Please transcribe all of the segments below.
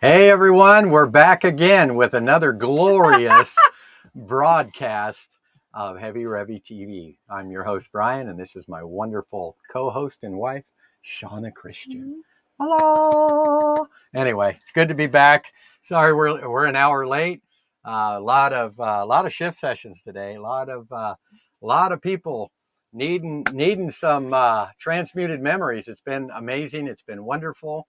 Hey everyone, we're back again with another glorious broadcast of Heavy Revy TV. I'm your host Brian, and this is my wonderful co-host and wife, Shauna Christian. Hello. Anyway, it's good to be back. Sorry we're an hour late. A lot of shift sessions today. A lot of people needing some transmuted memories. It's been amazing. It's been wonderful.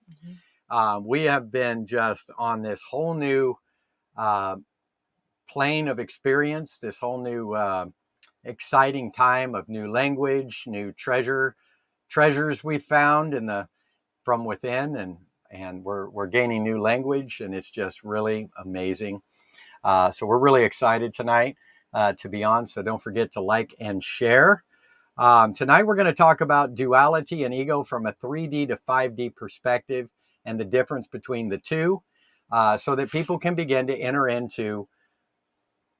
We have been just on this whole new uh, plane of experience, this whole new exciting time of new language, new treasures we found from within, and we're gaining new language, and it's just really amazing. So we're really excited tonight to be on. So don't forget to like and share. Tonight we're going to talk about duality and ego from a 3D to 5D perspective, and the difference between the two, so that people can begin to enter into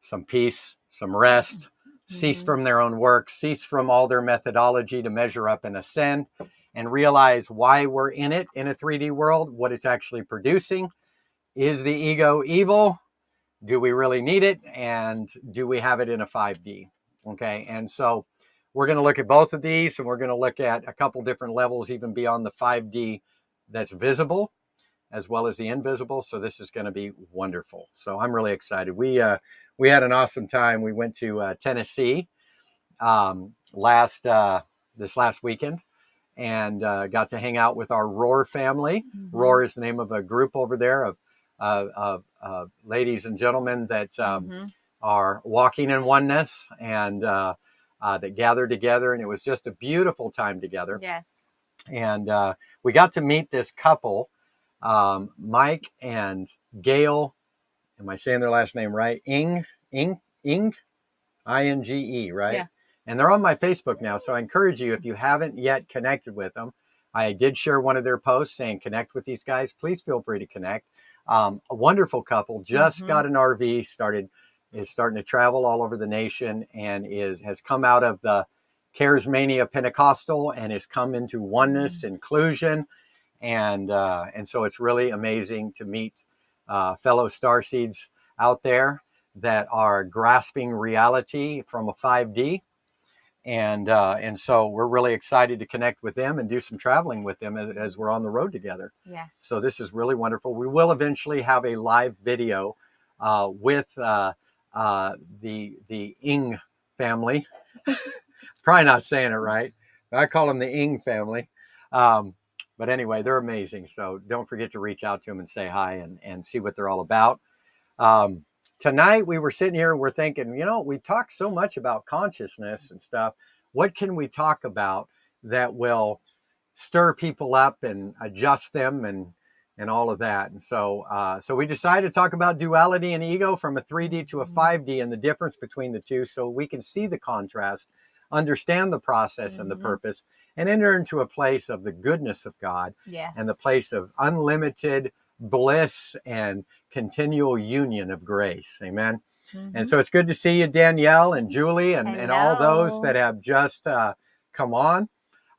some peace, some rest, cease from their own work, cease from all their methodology to measure up and ascend, and realize why we're in it in a 3D world, what it's actually producing. Is the ego evil? Do we really need it? And do we have it in a 5D? Okay, and so we're going to look at both of these, and we're going to look at a couple different levels, even beyond the 5D that's visible, as well as the invisible. So this is going to be wonderful. So I'm really excited. We had an awesome time. We went to Tennessee this last weekend, and got to hang out with our Roar family. Roar is the name of a group over there of ladies and gentlemen that are walking in oneness, and that gather together. And it was just a beautiful time together. Yes. And we got to meet this couple, Mike and Gail. Am I saying their last name right? Inge, I-N-G-E, right? Yeah. And they're on my Facebook now. So I encourage you, if you haven't yet connected with them, I did share one of their posts saying connect with these guys. Please feel free to connect. A wonderful couple, just got an RV, is starting to travel all over the nation, and has come out of the Charismania Pentecostal and has come into oneness, inclusion. And so it's really amazing to meet fellow starseeds out there that are grasping reality from a 5D. And so we're really excited to connect with them and do some traveling with them as we're on the road together. Yes. So this is really wonderful. We will eventually have a live video with the Ing family. Probably not saying it right. I call them the Ing family. But anyway, they're amazing. So don't forget to reach out to them and say hi and see what they're all about. Tonight we were sitting here and we're thinking, we talk so much about consciousness and stuff. What can we talk about that will stir people up and adjust them and all of that? And so we decided to talk about duality and ego from a 3D to a 5D, and the difference between the two, so we can see the contrast, understand the process and the purpose, and enter into a place of the goodness of God. Yes. And the place of unlimited bliss and continual union of grace. Amen. And so it's good to see you, Danielle and Julie, and all those that have just come on.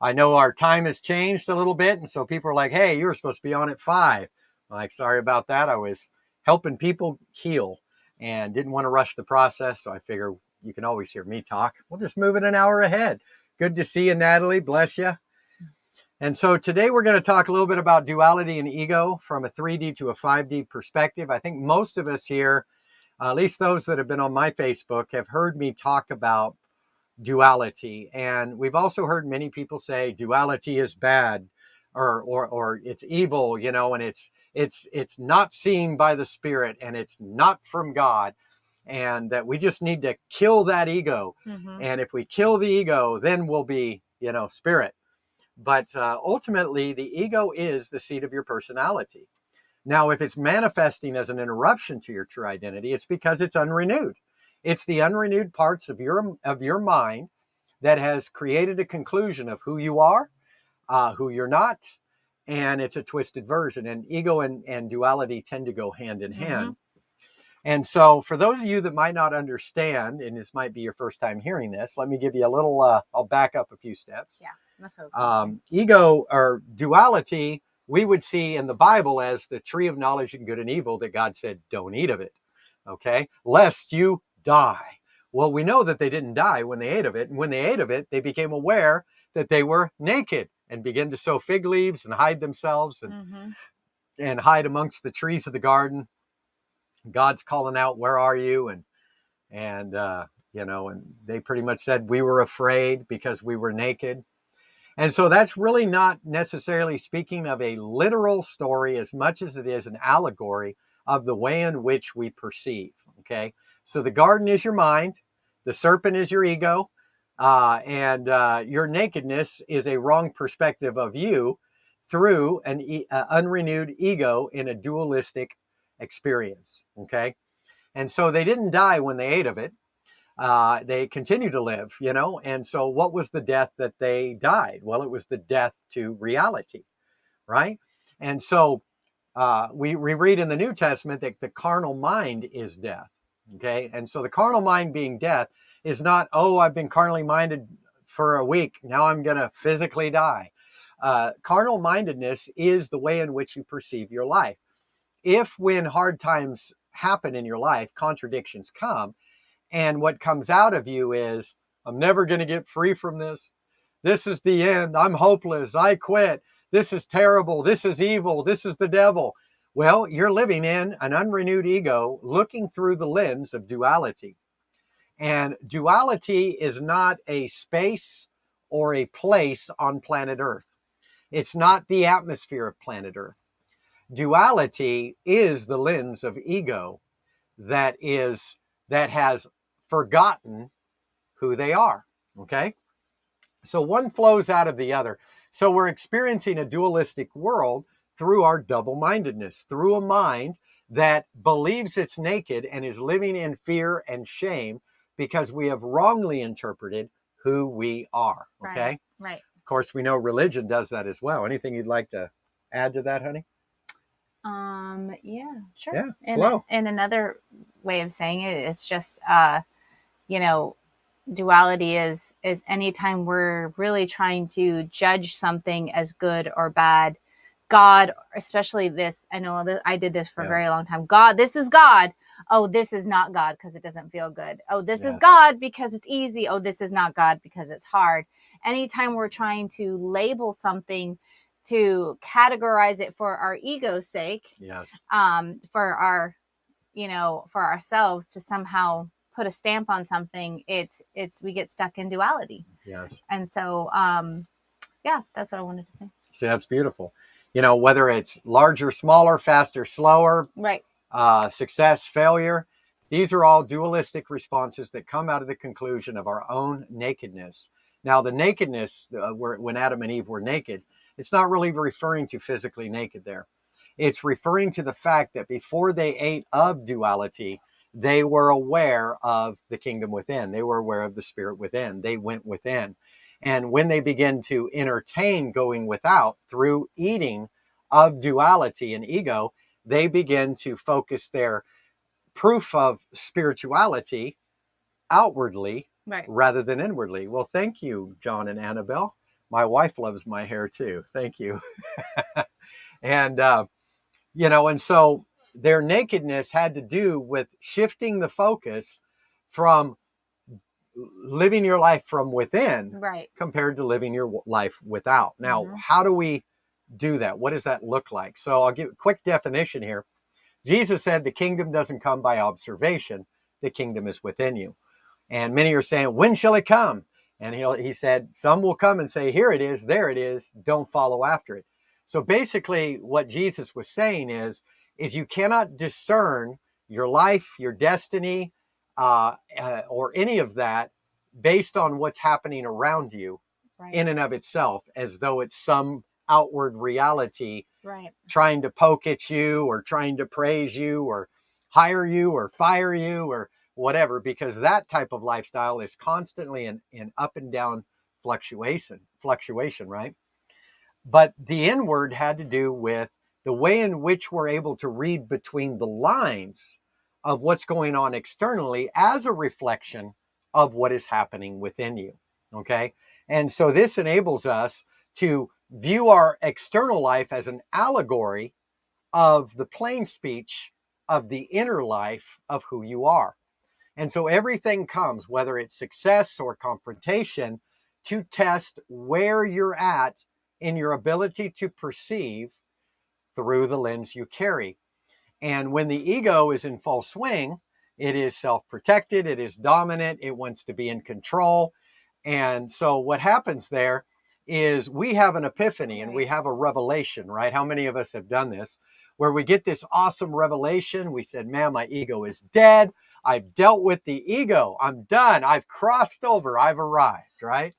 I know our time has changed a little bit, and so people are like, hey, you were supposed to be on at 5. I'm like, sorry about that. I was helping people heal and didn't want to rush the process, so I figure you can always hear me talk. We'll just move it an hour ahead. Good to see you, Natalie. Bless you. And so today we're going to talk a little bit about duality and ego from a 3D to a 5D perspective. I think most of us here, at least those that have been on my Facebook, have heard me talk about duality. And we've also heard many people say duality is bad or it's evil, and it's not seen by the Spirit, and it's not from God, and that we just need to kill that ego. And if we kill the ego, then we'll be, spirit. But ultimately, the ego is the seat of your personality. Now, if it's manifesting as an interruption to your true identity, it's because it's unrenewed. It's the unrenewed parts of your mind that has created a conclusion of who you are, who you're not, and it's a twisted version. And ego and duality tend to go hand in hand. And so for those of you that might not understand, and this might be your first time hearing this, let me give you a little, I'll back up a few steps. Yeah. That's what I was Ego or duality we would see in the Bible as the tree of knowledge of good and evil that God said, don't eat of it, okay, lest you die. Well, we know that they didn't die when they ate of it. And when they ate of it, they became aware that they were naked and began to sew fig leaves and hide themselves and hide amongst the trees of the garden. God's calling out, where are you? And and they pretty much said, we were afraid because we were naked. And so that's really not necessarily speaking of a literal story as much as it is an allegory of the way in which we perceive. Okay. So the garden is your mind. The serpent is your ego. And your nakedness is a wrong perspective of you through an unrenewed ego in a dualistic experience. Okay. And so they didn't die when they ate of it. They continue to live, and so what was the death that they died? Well, it was the death to reality, right? And so we read in the New Testament that the carnal mind is death, okay? And so the carnal mind being death is not, oh, I've been carnally minded for a week, now I'm going to physically die. Carnal mindedness is the way in which you perceive your life. If when hard times happen in your life, contradictions come, and what comes out of you is, I'm never going to get free from this. This is the end. I'm hopeless. I quit. This is terrible. This is evil. This is the devil. Well, you're living in an unrenewed ego, looking through the lens of duality. And duality is not a space or a place on planet Earth. It's not the atmosphere of planet Earth. Duality is the lens of ego that has forgotten who they are. Okay. So one flows out of the other. So we're experiencing a dualistic world through our double-mindedness, through a mind that believes it's naked and is living in fear and shame because we have wrongly interpreted who we are. Okay. Right. Of course, we know religion does that as well. Anything you'd like to add to that, honey? Yeah, sure. Yeah, flow. And another way of saying it, it's just, duality is anytime we're really trying to judge something as good or bad. God, especially this, I know that I did this for a very long time. God, this is God. Oh, this is not God because it doesn't feel good. Oh, this is God because it's easy. Oh, this is not God because it's hard. Anytime we're trying to label something, to categorize it for our ego's sake, for our, for ourselves to somehow put a stamp on something, it's we get stuck in duality. Yes. And so, that's what I wanted to say. See, that's beautiful. Whether it's larger, smaller, faster, slower, right, success, failure, these are all dualistic responses that come out of the conclusion of our own nakedness. Now, the nakedness, when Adam and Eve were naked, it's not really referring to physically naked there. It's referring to the fact that before they ate of duality, they were aware of the kingdom within. They were aware of the spirit within. They went within. And when they begin to entertain going without through eating of duality and ego, they begin to focus their proof of spirituality outwardly rather than inwardly. Well, thank you, John and Annabelle. My wife loves my hair too. Thank you. And, and so their nakedness had to do with shifting the focus from living your life from within compared to living your life without. Now, how do we do that? What does that look like? So I'll give a quick definition here. Jesus said the kingdom doesn't come by observation. The kingdom is within you. And many are saying, when shall it come? And he said, some will come and say, here it is, there it is, don't follow after it. So basically what Jesus was saying is you cannot discern your life, your destiny, or any of that based on what's happening around you in and of itself, as though it's some outward reality trying to poke at you or trying to praise you or hire you or fire you or whatever, because that type of lifestyle is constantly in up and down fluctuation, right? But the inward had to do with the way in which we're able to read between the lines of what's going on externally as a reflection of what is happening within you. Okay. And so this enables us to view our external life as an allegory of the plain speech of the inner life of who you are. And so everything comes, whether it's success or confrontation, to test where you're at in your ability to perceive through the lens you carry. And when the ego is in full swing, it is self-protected, it is dominant, it wants to be in control. And so what happens there is we have an epiphany and we have a revelation, right? How many of us have done this? Where we get this awesome revelation. We said, man, my ego is dead. I've dealt with the ego. I'm done. I've crossed over. I've arrived, right?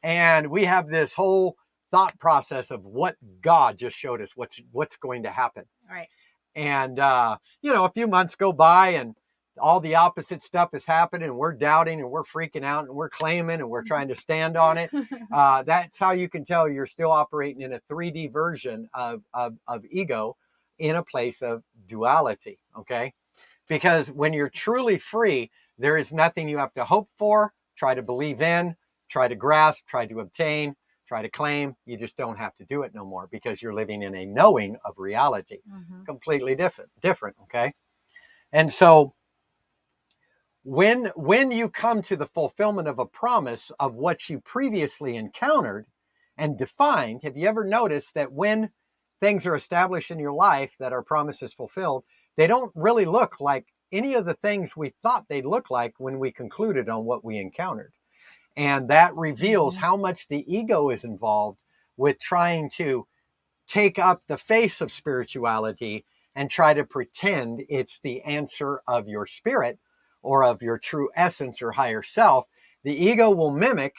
And we have this whole thought process of what God just showed us, what's going to happen. Right. And, a few months go by and all the opposite stuff is happening and we're doubting and we're freaking out and we're claiming and we're trying to stand on it. That's how you can tell you're still operating in a 3D version of ego in a place of duality, okay? Because when you're truly free, there is nothing you have to hope for, try to believe in, try to grasp, try to obtain, try to claim. You just don't have to do it no more because you're living in a knowing of reality. Completely different, okay? And so when you come to the fulfillment of a promise of what you previously encountered and defined, have you ever noticed that when things are established in your life that are promises fulfilled, they don't really look like any of the things we thought they'd look like when we concluded on what we encountered? And that reveals how much the ego is involved with trying to take up the face of spirituality and try to pretend it's the answer of your spirit or of your true essence or higher self. The ego will mimic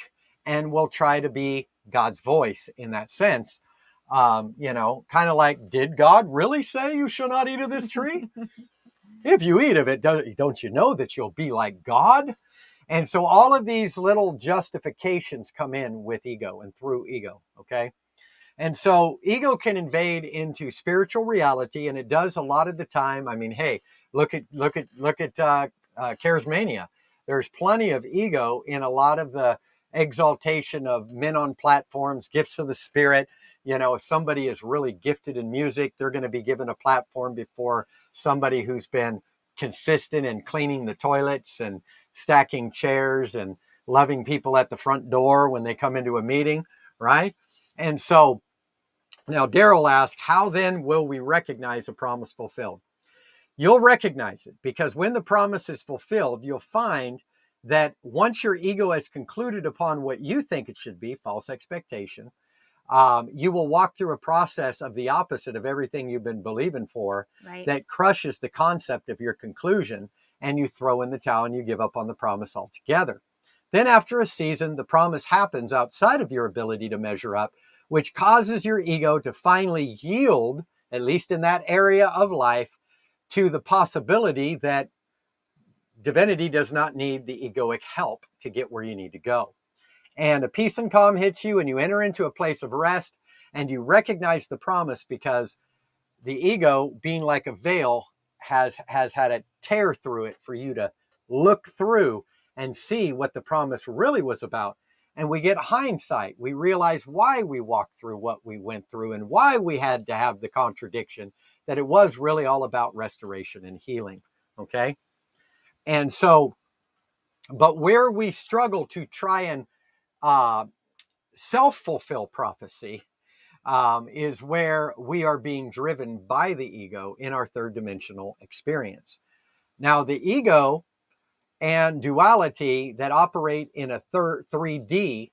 and will try to be God's voice in that sense. Kind of like, did God really say you shall not eat of this tree? If you eat of it, don't you know that you'll be like God? And so all of these little justifications come in with ego and through ego, okay? And so ego can invade into spiritual reality, and it does a lot of the time. I mean, hey, look at charismania. There's plenty of ego in a lot of the exaltation of men on platforms, gifts of the spirit. If somebody is really gifted in music, they're going to be given a platform before somebody who's been consistent in cleaning the toilets and stacking chairs and loving people at the front door when they come into a meeting, right? And so now Daryl asked, how then will we recognize a promise fulfilled? You'll recognize it because when the promise is fulfilled, you'll find that once your ego has concluded upon what you think it should be, false expectation, you will walk through a process of the opposite of everything you've been believing for, right, that crushes the concept of your conclusion, and you throw in the towel and you give up on the promise altogether. Then after a season, the promise happens outside of your ability to measure up, which causes your ego to finally yield, at least in that area of life, to the possibility that divinity does not need the egoic help to get where you need to go. And a peace and calm hits you and you enter into a place of rest and you recognize the promise because the ego, being like a veil, has had a tear through it for you to look through and see what the promise really was about. And we get hindsight. We realize why we walked through what we went through and why we had to have the contradiction, that it was really all about restoration and healing. Okay. And so, but where we struggle to try and self-fulfill prophecy is where we are being driven by the ego in our third dimensional experience. Now, the ego and duality that operate in a 3D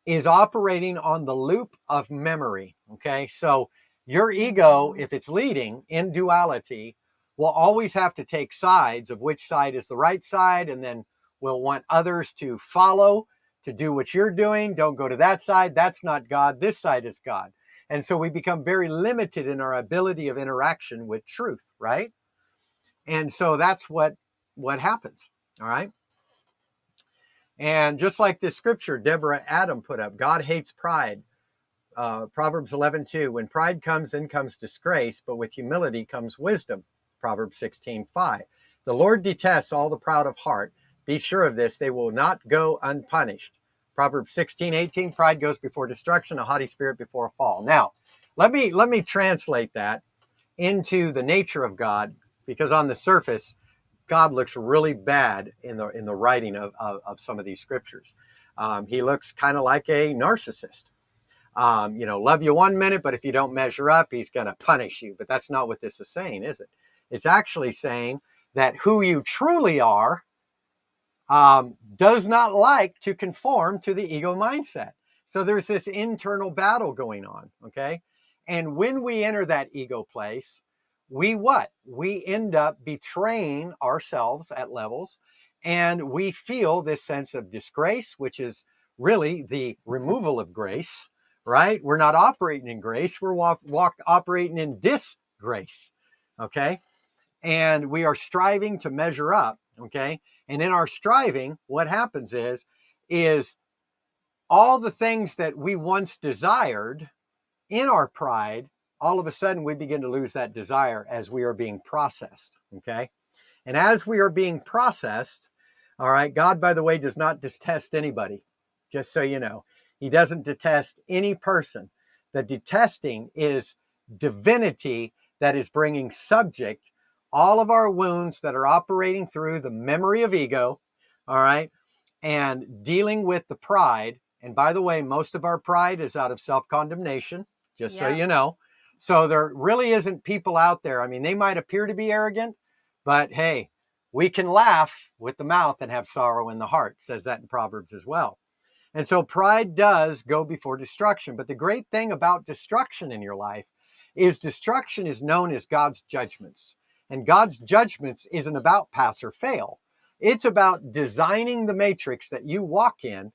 is operating on the loop of memory, okay? So your ego, if it's leading in duality, will always have to take sides of which side is the right side, and then will want others to follow, to do what you're doing. Don't go to that side. That's not God. This side is God. And so we become very limited in our ability of interaction with truth, right? And so that's what happens, all right? And just like this scripture Deborah Adam put up, God hates pride. Proverbs 11:2, when pride comes, in comes disgrace, but with humility comes wisdom. Proverbs 16:5, the Lord detests all the proud of heart. Be sure of this, they will not go unpunished. Proverbs 16:18, pride goes before destruction, a haughty spirit before a fall. Now, let me translate that into the nature of God, because on the surface, God looks really bad in the writing of some of these scriptures. He looks kind of like a narcissist. Love you 1 minute, but if you don't measure up, he's going to punish you. But that's not what this is saying, is it? It's actually saying that who you truly are does not like to conform to the ego mindset. So there's this internal battle going on, okay? And when we enter that ego place, we what? We end up betraying ourselves at levels, and we feel this sense of disgrace, which is really the removal of grace, right? We're not operating in grace, we're operating in disgrace, okay? And we are striving to measure up, okay? And in our striving, what happens is all the things that we once desired in our pride, all of a sudden we begin to lose that desire as we are being processed, okay? And as we are being processed, all right, God, by the way, does not detest anybody, just so you know. He doesn't detest any person. The detesting is divinity that is bringing subject all of our wounds that are operating through the memory of ego, all right, and dealing with the pride. And by the way, most of our pride is out of self-condemnation, just so you know. So there really isn't people out there. I mean, they might appear to be arrogant, but hey, we can laugh with the mouth and have sorrow in the heart. It says that in Proverbs as well. And so pride does go before destruction. But the great thing about destruction in your life is destruction is known as God's judgments. And God's judgments isn't about pass or fail. It's about designing the matrix that you walk in,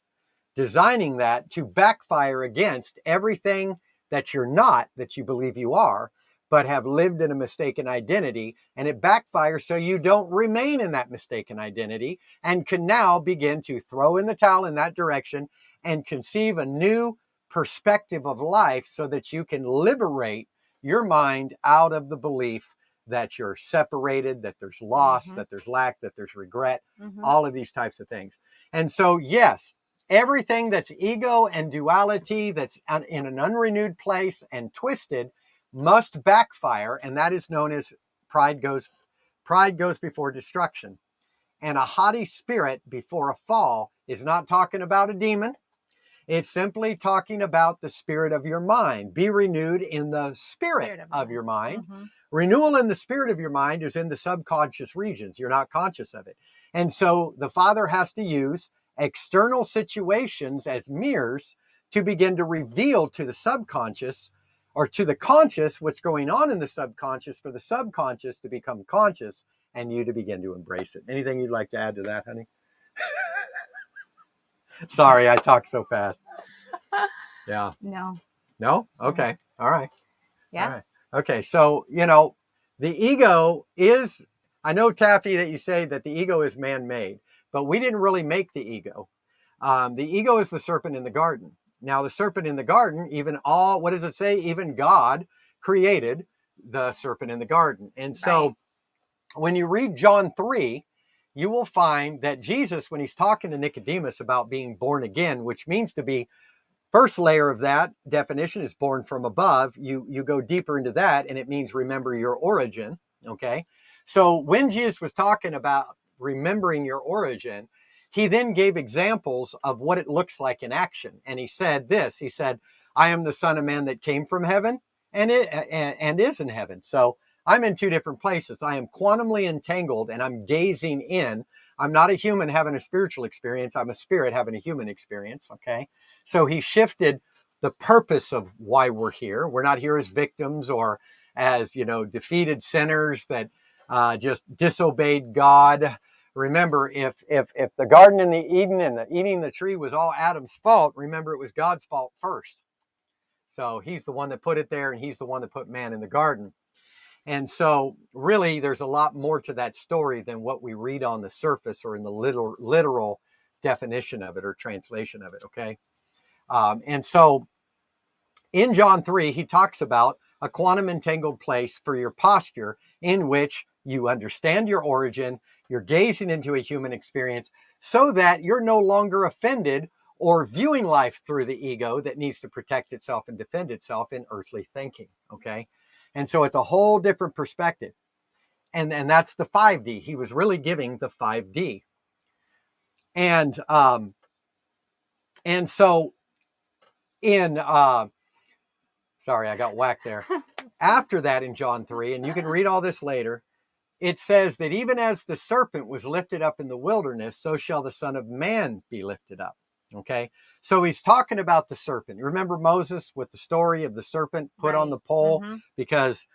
designing that to backfire against everything that you're not, that you believe you are, but have lived in a mistaken identity, and it backfires so you don't remain in that mistaken identity and can now begin to throw in the towel in that direction and conceive a new perspective of life so that you can liberate your mind out of the belief that you're separated, that there's loss, that there's lack, that there's regret, all of these types of things. And so, yes, everything that's ego and duality that's in an unrenewed place and twisted must backfire, and that is known as pride goes before destruction. And a haughty spirit before a fall is not talking about a demon. It's simply talking about the spirit of your mind. Be renewed in the spirit of your mind. Renewal in the spirit of your mind is in the subconscious regions. You're not conscious of it. And so the Father has to use external situations as mirrors to begin to reveal to the subconscious or to the conscious what's going on in the subconscious, for the subconscious to become conscious and you to begin to embrace it. Anything you'd like to add to that, honey? Sorry, I talk so fast. Yeah. No. No? Okay. All right. Yeah. All right. Okay. So, the ego is, I know, Taffy, that you say that the ego is man-made, but we didn't really make the ego. The ego is the serpent in the garden. Now, the serpent in the garden, what does it say? Even God created the serpent in the garden. And so when you read John 3, you will find that Jesus, when he's talking to Nicodemus about being born again, which means to be, first layer of that definition is born from above. You go deeper into that, and it means remember your origin, okay? So when Jesus was talking about remembering your origin, he then gave examples of what it looks like in action. And he said this, he said, I am the Son of Man that came from heaven and is in heaven. So I'm in two different places. I am quantumly entangled and I'm gazing in. I'm not a human having a spiritual experience. I'm a spirit having a human experience, okay? So he shifted the purpose of why we're here. We're not here as victims or as, defeated sinners that just disobeyed God. Remember, if the garden in the Eden and the eating the tree was all Adam's fault, remember it was God's fault first. So he's the one that put it there, and he's the one that put man in the garden. And so really there's a lot more to that story than what we read on the surface or in the literal definition of it or translation of it, okay? And so in John 3, he talks about a quantum entangled place for your posture in which you understand your origin, you're gazing into a human experience so that you're no longer offended or viewing life through the ego that needs to protect itself and defend itself in earthly thinking. Okay. And so it's a whole different perspective. And that's the 5D. He was really giving the 5D. And so in sorry, I got whacked there. After that in John 3, and you can read all this later, it says that even as the serpent was lifted up in the wilderness, so shall the Son of Man be lifted up. Okay. So he's talking about the serpent. You remember Moses with the story of the serpent put on the pole because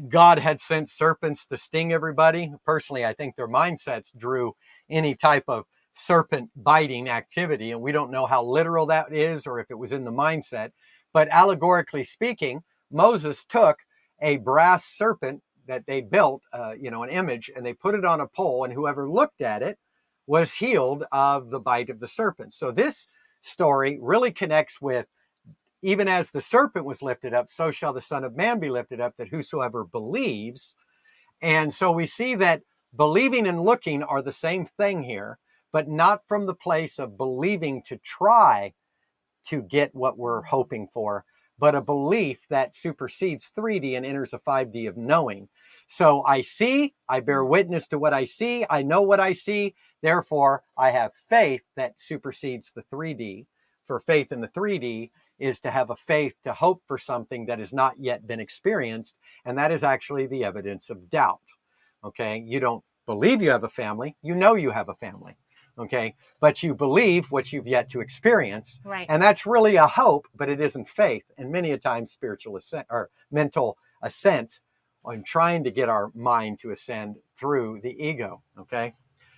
God had sent serpents to sting everybody. Personally, I think their mindsets drew any type of serpent biting activity. And we don't know how literal that is or if it was in the mindset. But allegorically speaking, Moses took a brass serpent that they built, an image, and they put it on a pole, and whoever looked at it was healed of the bite of the serpent. So this story really connects with, even as the serpent was lifted up, so shall the Son of Man be lifted up, that whosoever believes. And so we see that believing and looking are the same thing here, but not from the place of believing to try to get what we're hoping for, but a belief that supersedes 3D and enters a 5D of knowing. So I see, I bear witness to what I see, I know what I see, therefore I have faith that supersedes the 3D. For faith in the 3D is to have a faith to hope for something that has not yet been experienced, and that is actually the evidence of doubt. Okay, you don't believe you have a family, you know you have a family. Okay, but you believe what you've yet to experience. Right. And that's really a hope, but it isn't faith. And many a times spiritual ascent or mental ascent on trying to get our mind to ascend through the ego. Okay,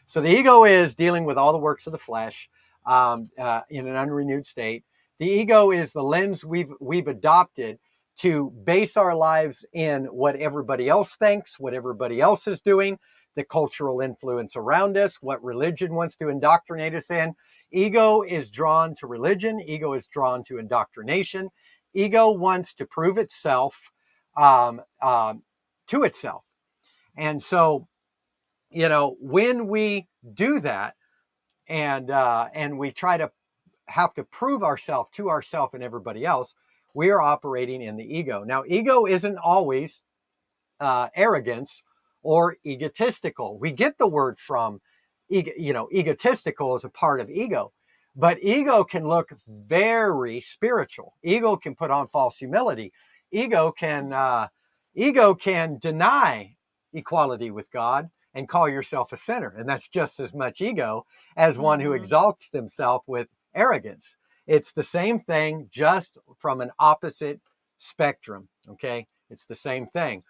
so the ego is dealing with all the works of the flesh in an unrenewed state. The ego is the lens we've adopted to base our lives in what everybody else thinks, what everybody else is doing, the cultural influence around us, what religion wants to indoctrinate us in. Ego is drawn to religion. Ego is drawn to indoctrination. Ego wants to prove itself to itself. And so, when we do that and we try to have to prove ourselves to ourselves and everybody else, we are operating in the ego. Now, ego isn't always arrogance or egotistical. We get the word from, egotistical is a part of ego, but ego can look very spiritual. Ego can put on false humility. Ego can deny equality with God and call yourself a sinner, and that's just as much ego as one who exalts himself with arrogance. It's the same thing, just from an opposite spectrum. Okay, it's the same thing.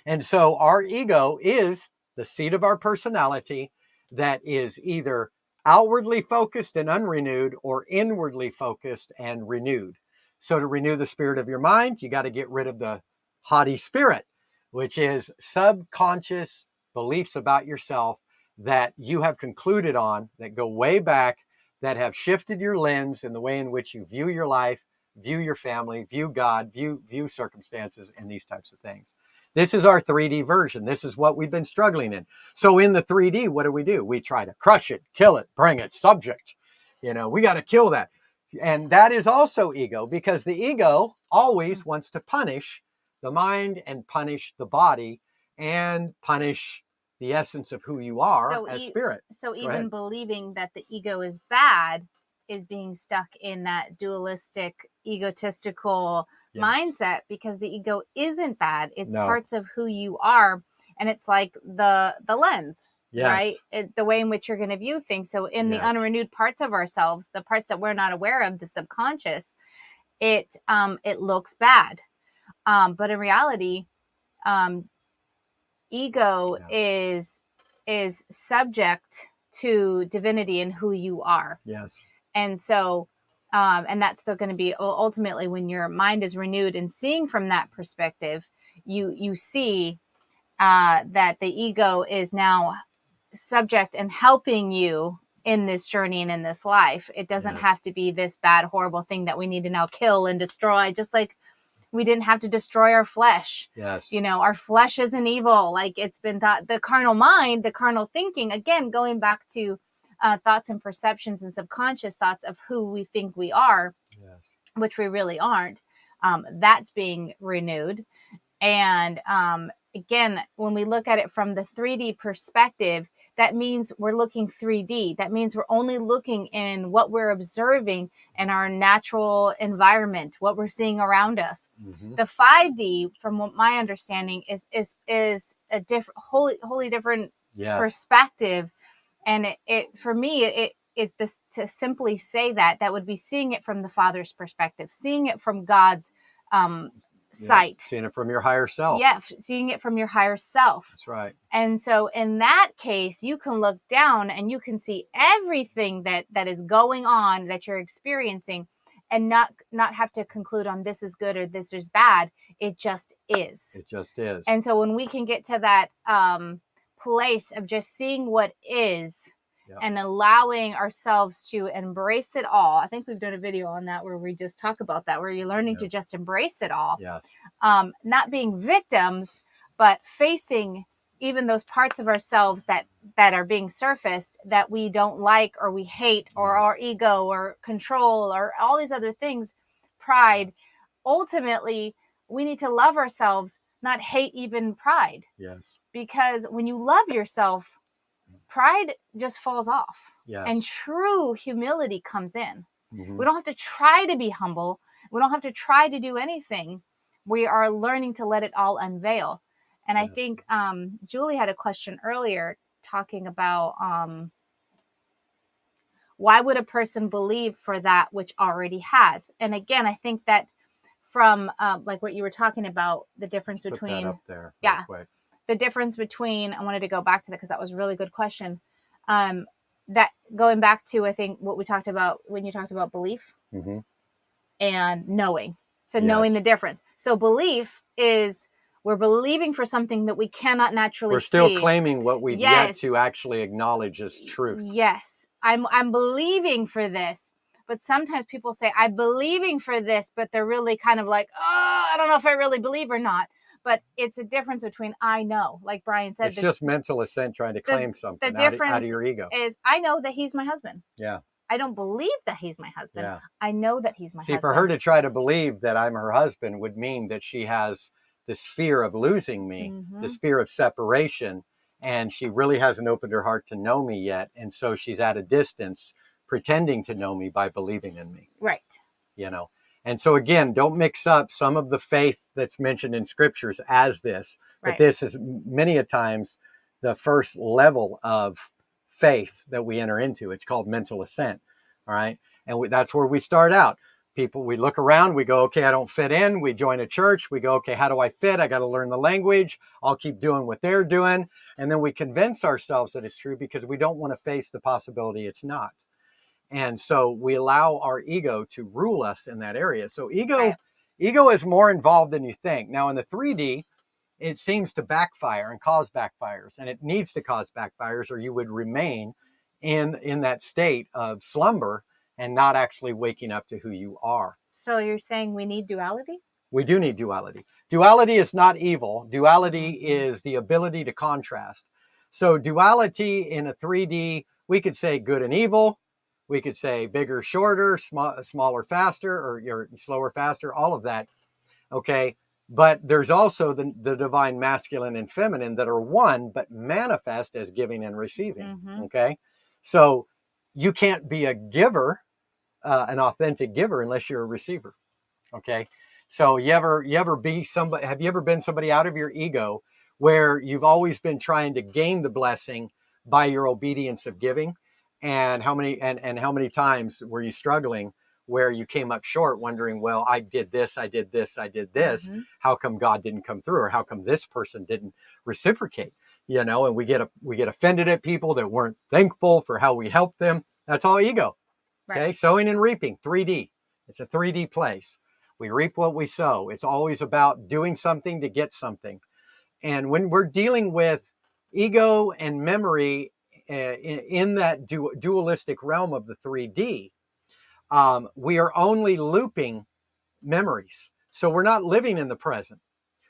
And so our ego is the seat of our personality that is either outwardly focused and unrenewed or inwardly focused and renewed. So to renew the spirit of your mind, you got to get rid of the haughty spirit, which is subconscious beliefs about yourself that you have concluded on, that go way back, that have shifted your lens in the way in which you view your life, view your family, view God, view circumstances, and these types of things. This is our 3D version. This is what we've been struggling in. So in the 3D, what do? We try to crush it, kill it, bring it, subject. We got to kill that. And that is also ego, because the ego always wants to punish the mind and punish the body and punish the essence of who you are as spirit. So even believing that the ego is bad is being stuck in that dualistic, egotistical mindset, because the ego isn't bad. It's parts of who you are. And it's like the lens, right? The way in which you're going to view things. So in the unrenewed parts of ourselves, the parts that we're not aware of, the subconscious, it looks bad. But in reality, ego is subject to divinity and who you are. Yes. And so, and that's still going to be ultimately when your mind is renewed and seeing from that perspective, you see that the ego is now subject and helping you in this journey and in this life. It doesn't have to be this bad, horrible thing that we need to now kill and destroy, just like we didn't have to destroy our flesh. Yes. Our flesh isn't evil. Like it's been thought, the carnal mind, the carnal thinking, again, going back to thoughts and perceptions and subconscious thoughts of who we think we are, Yes. which we really aren't. That's being renewed. And again, when we look at it from the 3D perspective, that means we're looking 3D. That means we're only looking in what we're observing in our natural environment, what we're seeing around us. Mm-hmm. The 5D, from what my understanding, is a different, wholly different perspective. And it for me, to simply say that would be seeing it from the Father's perspective, seeing it from God's sight, seeing it from your higher self. Yeah, seeing it from your higher self. That's right. And so in that case, you can look down and you can see everything that is going on, that you're experiencing, and not have to conclude on this is good or this is bad. It just is. It just is. And so when we can get to that place of just seeing what is, and allowing ourselves to embrace it all. I think we've done a video on that where we just talk about that, where you're learning to just embrace it all. Yes. Not being victims, but facing even those parts of ourselves that are being surfaced that we don't like or we hate, or our ego or control or all these other things, pride. Ultimately, we need to love ourselves, not hate even pride. Yes. Because when you love yourself, pride just falls off. Yes. And true humility comes in. Mm-hmm. We don't have to try to be humble. We don't have to try to do anything. We are learning to let it all unveil. And I think Julie had a question earlier talking about why would a person believe for that which already has? And again, I think that from like what you were talking about, the difference between put that up there real quick. The difference between, I wanted to go back to that because that was a really good question. That going back to, I think, what we talked about when you talked about belief and knowing. So knowing the difference. So belief is we're believing for something that we cannot naturally see. We're still claiming what we've yet to actually acknowledge as truth. Yes. I'm believing for this. But sometimes people say, I'm believing for this, but they're really kind of like, oh, I don't know if I really believe or not. But it's a difference between I know, like Brian said. It's just mental assent trying to claim something out of your ego. Is I know that he's my husband. Yeah. I don't believe that he's my husband. Yeah. I know that he's my husband. See, for her to try to believe that I'm her husband would mean that she has this fear of losing me, this fear of separation, and she really hasn't opened her heart to know me yet. And so she's at a distance pretending to know me by believing in me. Right. You know? And so again, don't mix up some of the faith that's mentioned in scriptures as this, but this is many a times the first level of faith that we enter into. It's called mental assent. All right. And that's where we start out. People, we look around, we go, okay, I don't fit in. We join a church. We go, okay, how do I fit? I got to learn the language. I'll keep doing what they're doing. And then we convince ourselves that it's true because we don't want to face the possibility it's not. And so we allow our ego to rule us in that area. So ego is more involved than you think. Now in the 3D, it seems to backfire and cause backfires, and it needs to cause backfires, or you would remain in that state of slumber and not actually waking up to who you are. So you're saying we need duality? We do need duality. Duality is not evil. Duality is the ability to contrast. So duality in a 3D, we could say good and evil. We could say bigger, shorter, smaller, faster, or slower, faster, all of that. Okay. But there's also the divine masculine and feminine that are one, but manifest as giving and receiving. Okay. So you can't be a giver, an authentic giver, unless you're a receiver. Okay. So you ever be somebody, have you ever been somebody out of your ego where you've always been trying to gain the blessing by your obedience of giving? And how many times were you struggling where you came up short wondering, well, I did this, I did this, I did this. How come God didn't come through? Or how come this person didn't reciprocate? You know, and we get offended at people that weren't thankful for how we helped them. That's all ego. Okay. Sowing and reaping, 3D. It's a 3D place. We reap what we sow. It's always about doing something to get something. And when we're dealing with ego and memory in that dualistic realm of the 3D, we are only looping memories. So we're not living in the present.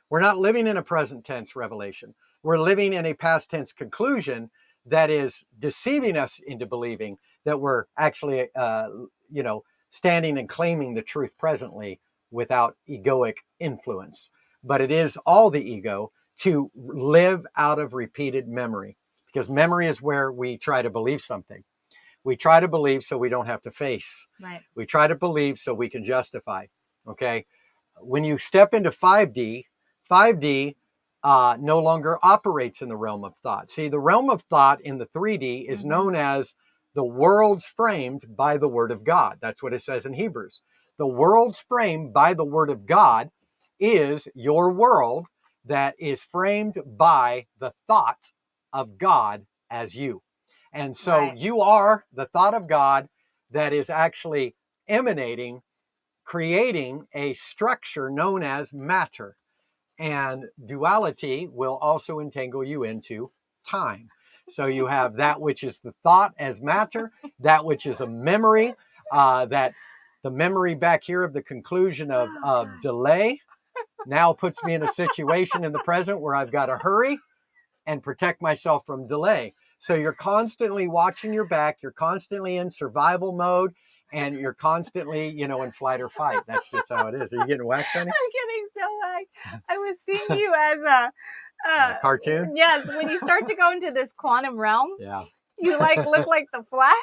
We're not living in a present tense revelation. We're living in a past tense conclusion that is deceiving us into believing that we're actually, standing and claiming the truth presently without egoic influence. But it is all the ego to live out of repeated memory, because memory is where we try to believe something. We try to believe so we don't have to face. Right. We try to believe so we can justify. Okay. When you step into 5D, 5D no longer operates in the realm of thought. See, the realm of thought in the 3D is known as the worlds framed by the word of God. That's what it says in Hebrews. The worlds framed by the word of God is your world that is framed by the thought of God as you. And so you are the thought of God that is actually emanating, creating a structure known as matter. And duality will also entangle you into time. So you have that which is the thought as matter, that which is a memory, that the memory back here of the conclusion of delay now puts me in a situation in the present where I've got to hurry and protect myself from delay. So you're constantly watching your back, you're constantly in survival mode, and you're constantly, in flight or fight. That's just how it is. Are you getting whacked, honey? I'm getting so whacked. I was seeing you as a cartoon. Yes, when you start to go into this quantum realm, yeah, you look like the Flash.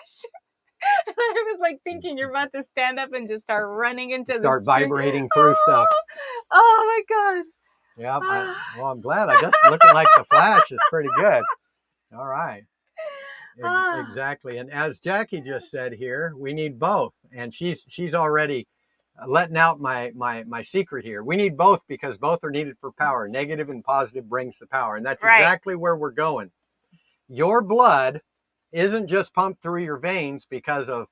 And I was like thinking you're about to stand up and just start running into start vibrating through stuff. Oh my God. Yeah. Well, I'm glad. I guess looking like the Flash is pretty good. All right. Exactly. And as Jackie just said here, we need both. And she's already letting out my secret here. We need both because both are needed for power. Negative and positive brings the power. And that's exactly where we're going. Your blood isn't just pumped through your veins because of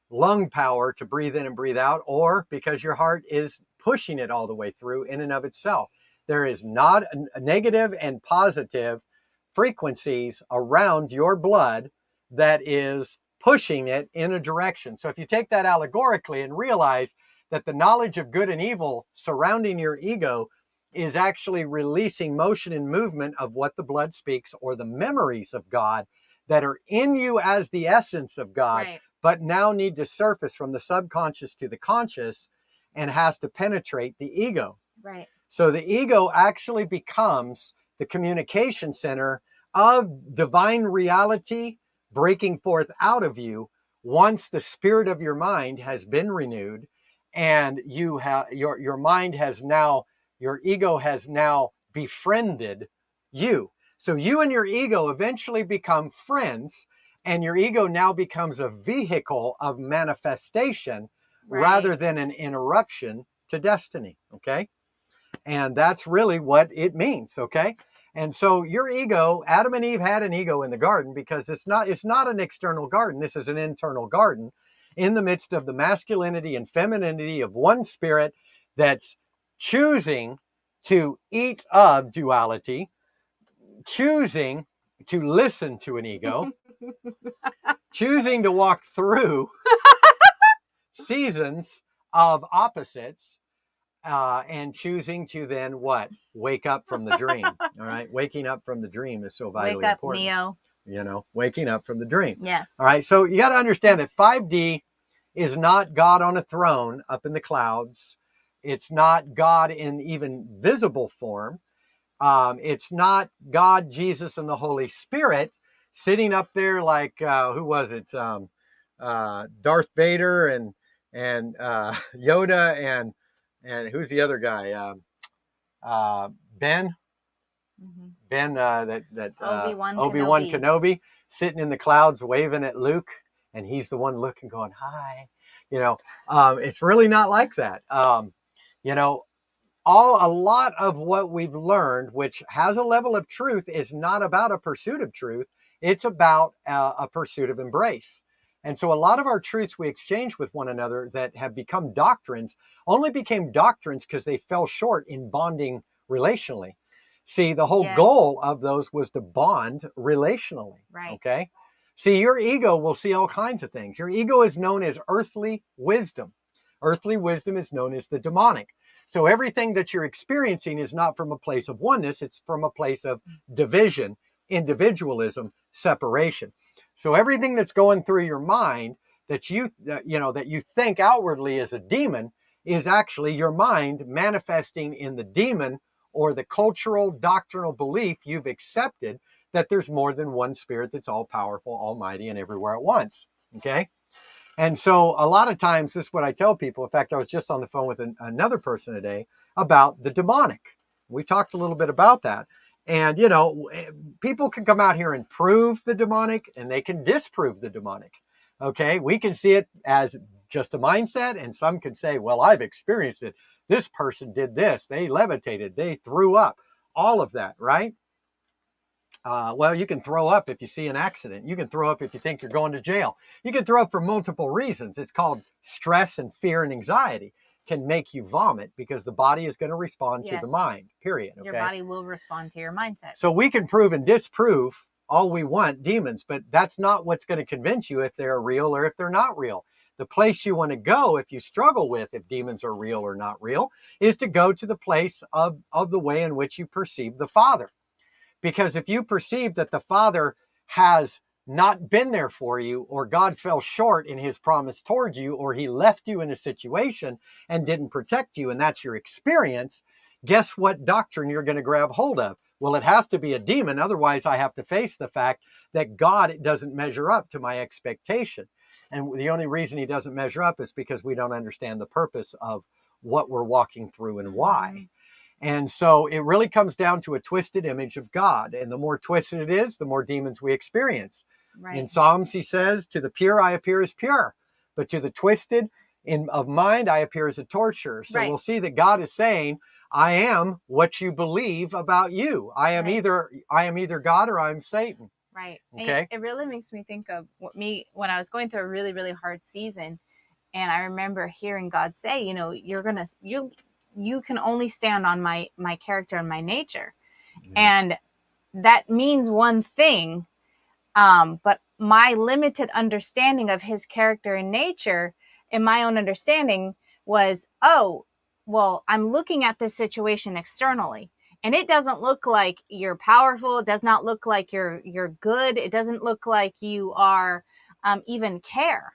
lung power to breathe in and breathe out, or because your heart is pushing it all the way through in and of itself. There is not a negative and positive frequencies around your blood that is pushing it in a direction. So if you take that allegorically and realize that the knowledge of good and evil surrounding your ego is actually releasing motion and movement of what the blood speaks, or the memories of God that are in you as the essence of God, but now need to surface from the subconscious to the conscious and has to penetrate the ego. Right. So the ego actually becomes the communication center of divine reality breaking forth out of you once the spirit of your mind has been renewed, and you have your mind has now, your ego has now befriended you. So you and your ego eventually become friends, and your ego now becomes a vehicle of manifestation rather than an interruption to destiny. Okay. And that's really what it means. Okay. And so your ego, Adam and Eve had an ego in the garden because it's not an external garden. This is an internal garden in the midst of the masculinity and femininity of one spirit that's choosing to eat of duality, choosing to listen to an ego, choosing to walk through seasons of opposites, and choosing to then what? Wake up from the dream. All right. Waking up from the dream is so vitally important. Wake up, Neo. Waking up from the dream. Yes. All right. So you got to understand that 5D is not God on a throne up in the clouds. It's not God in even visible form. It's not God, Jesus, and the Holy Spirit sitting up there like, who was it? Darth Vader and Yoda and who's the other guy? Ben. Ben, Obi-Wan Kenobi, sitting in the clouds waving at Luke, and he's the one looking, going, hi. It's really not like that. A lot of what we've learned, which has a level of truth, is not about a pursuit of truth. It's about a pursuit of embrace. And so a lot of our truths we exchange with one another that have become doctrines only became doctrines because they fell short in bonding relationally. See, the whole goal of those was to bond relationally. Right. Okay. See, your ego will see all kinds of things. Your ego is known as earthly wisdom. Earthly wisdom is known as the demonic. So everything that you're experiencing is not from a place of oneness. It's from a place of division individualism, separation. So everything that's going through your mind that you think outwardly is a demon is actually your mind manifesting in the demon or the cultural doctrinal belief you've accepted that there's more than one spirit that's all powerful, almighty, and everywhere at once. Okay. And so a lot of times, this is what I tell people. In fact, I was just on the phone with another person today about the demonic. We talked a little bit about that. And, people can come out here and prove the demonic, and they can disprove the demonic. Okay. We can see it as just a mindset, and some can say, well, I've experienced it. This person did this. They levitated. They threw up. All of that, right? Well, you can throw up if you see an accident. You can throw up if you think you're going to jail. You can throw up for multiple reasons. It's called stress and fear and anxiety can make you vomit because the body is going to respond to the mind, period. Okay? Your body will respond to your mindset. So we can prove and disprove all we want demons, but that's not what's going to convince you if they're real or if they're not real. The place you want to go if you struggle with if demons are real or not real is to go to the place of the way in which you perceive the Father. Because if you perceive that the Father has not been there for you, or God fell short in his promise towards you, or he left you in a situation and didn't protect you, and that's your experience, guess what doctrine you're going to grab hold of? Well, it has to be a demon. Otherwise, I have to face the fact that God doesn't measure up to my expectation. And the only reason he doesn't measure up is because we don't understand the purpose of what we're walking through and why. And so it really comes down to a twisted image of God. And the more twisted it is, the more demons we experience. Right. In Psalms, he says, to the pure, I appear as pure. But to the twisted of mind, I appear as a torturer. So we'll see that God is saying, I am what you believe about you. I am either God or I'm Satan. Right. Okay. And it really makes me think of when I was going through a really, really hard season. And I remember hearing God say, you can only stand on my character and my nature. Yes. And that means one thing. But my limited understanding of his character and nature and my own understanding was, I'm looking at this situation externally and it doesn't look like you're powerful. It does not look like you're good. It doesn't look like you are even care,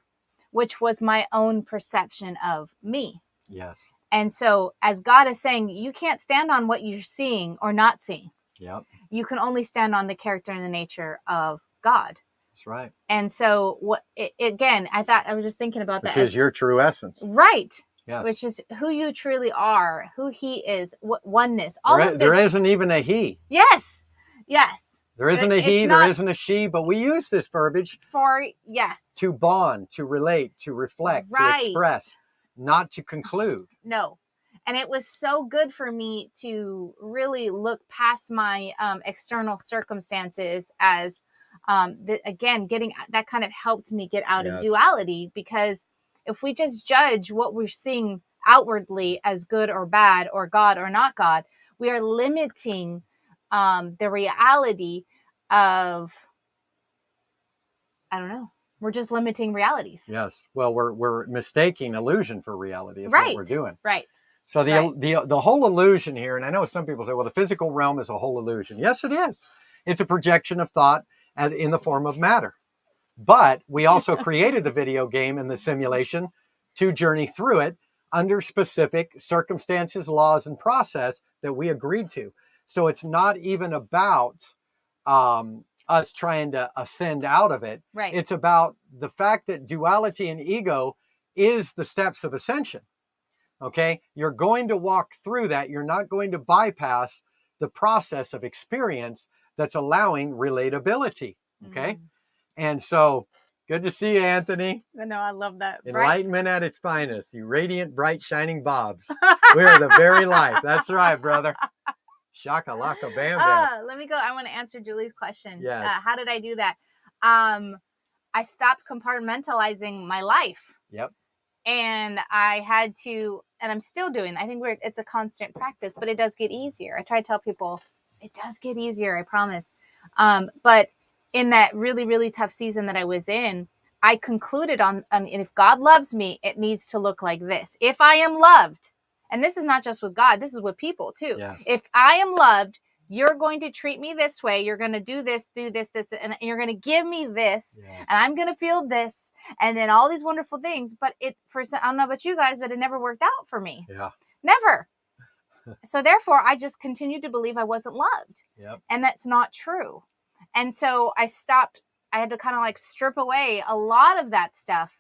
which was my own perception of me. Yes. And so as God is saying, you can't stand on what you're seeing or not seeing. Yep. You can only stand on the character and the nature of God. That's right. And so again, I was just thinking about that. Which is your true essence. Right. Yes. Which is who you truly are, who he is, oneness. All of this. There isn't even a he. Yes. Yes. There isn't a he, there isn't a she, but we use this verbiage to bond, to relate, to reflect, to express, not to conclude. No. And it was so good for me to really look past my external circumstances as, again, getting that kind of helped me get out of duality. Because if we just judge what we're seeing outwardly as good or bad or God or not God, we are limiting the reality of, I don't know. We're just limiting realities. Yes. Well, we're mistaking illusion for reality is what we're doing. Right. So the whole illusion here, and I know some people say, well, the physical realm is a whole illusion. Yes, it is. It's a projection of thought in the form of matter. But we also created the video game and the simulation to journey through it under specific circumstances, laws, and process that we agreed to. So it's not even about us trying to ascend out of it. Right. It's about the fact that duality and ego is the steps of ascension. Okay, you're going to walk through that. You're not going to bypass the process of experience that's allowing relatability. Okay, and so good to see you, Anthony. I know, I love that. Enlightenment at its finest. You radiant, bright, shining bobs. We're the very life. That's right, brother. Shaka laka bam bam. Let me go. I want to answer Julie's question. Yes. How did I do that? I stopped compartmentalizing my life. Yep. And I had to, and I'm still doing, I think it's a constant practice, but it does get easier. I try to tell people it does get easier, I promise. But in that really, really tough season that I was in, I concluded on if God loves me, it needs to look like this. If I am loved, and this is not just with God, this is with people too. Yes. If I am loved, You're going to treat me this way. You're going to do this, and you're going to give me this, Yes. and I'm going to feel this, and then all these wonderful things. But I don't know about you guys, but it never worked out for me. Yeah. Never. So therefore, I just continued to believe I wasn't loved. Yep. And that's not true. And so I stopped. I had to kind of like strip away a lot of that stuff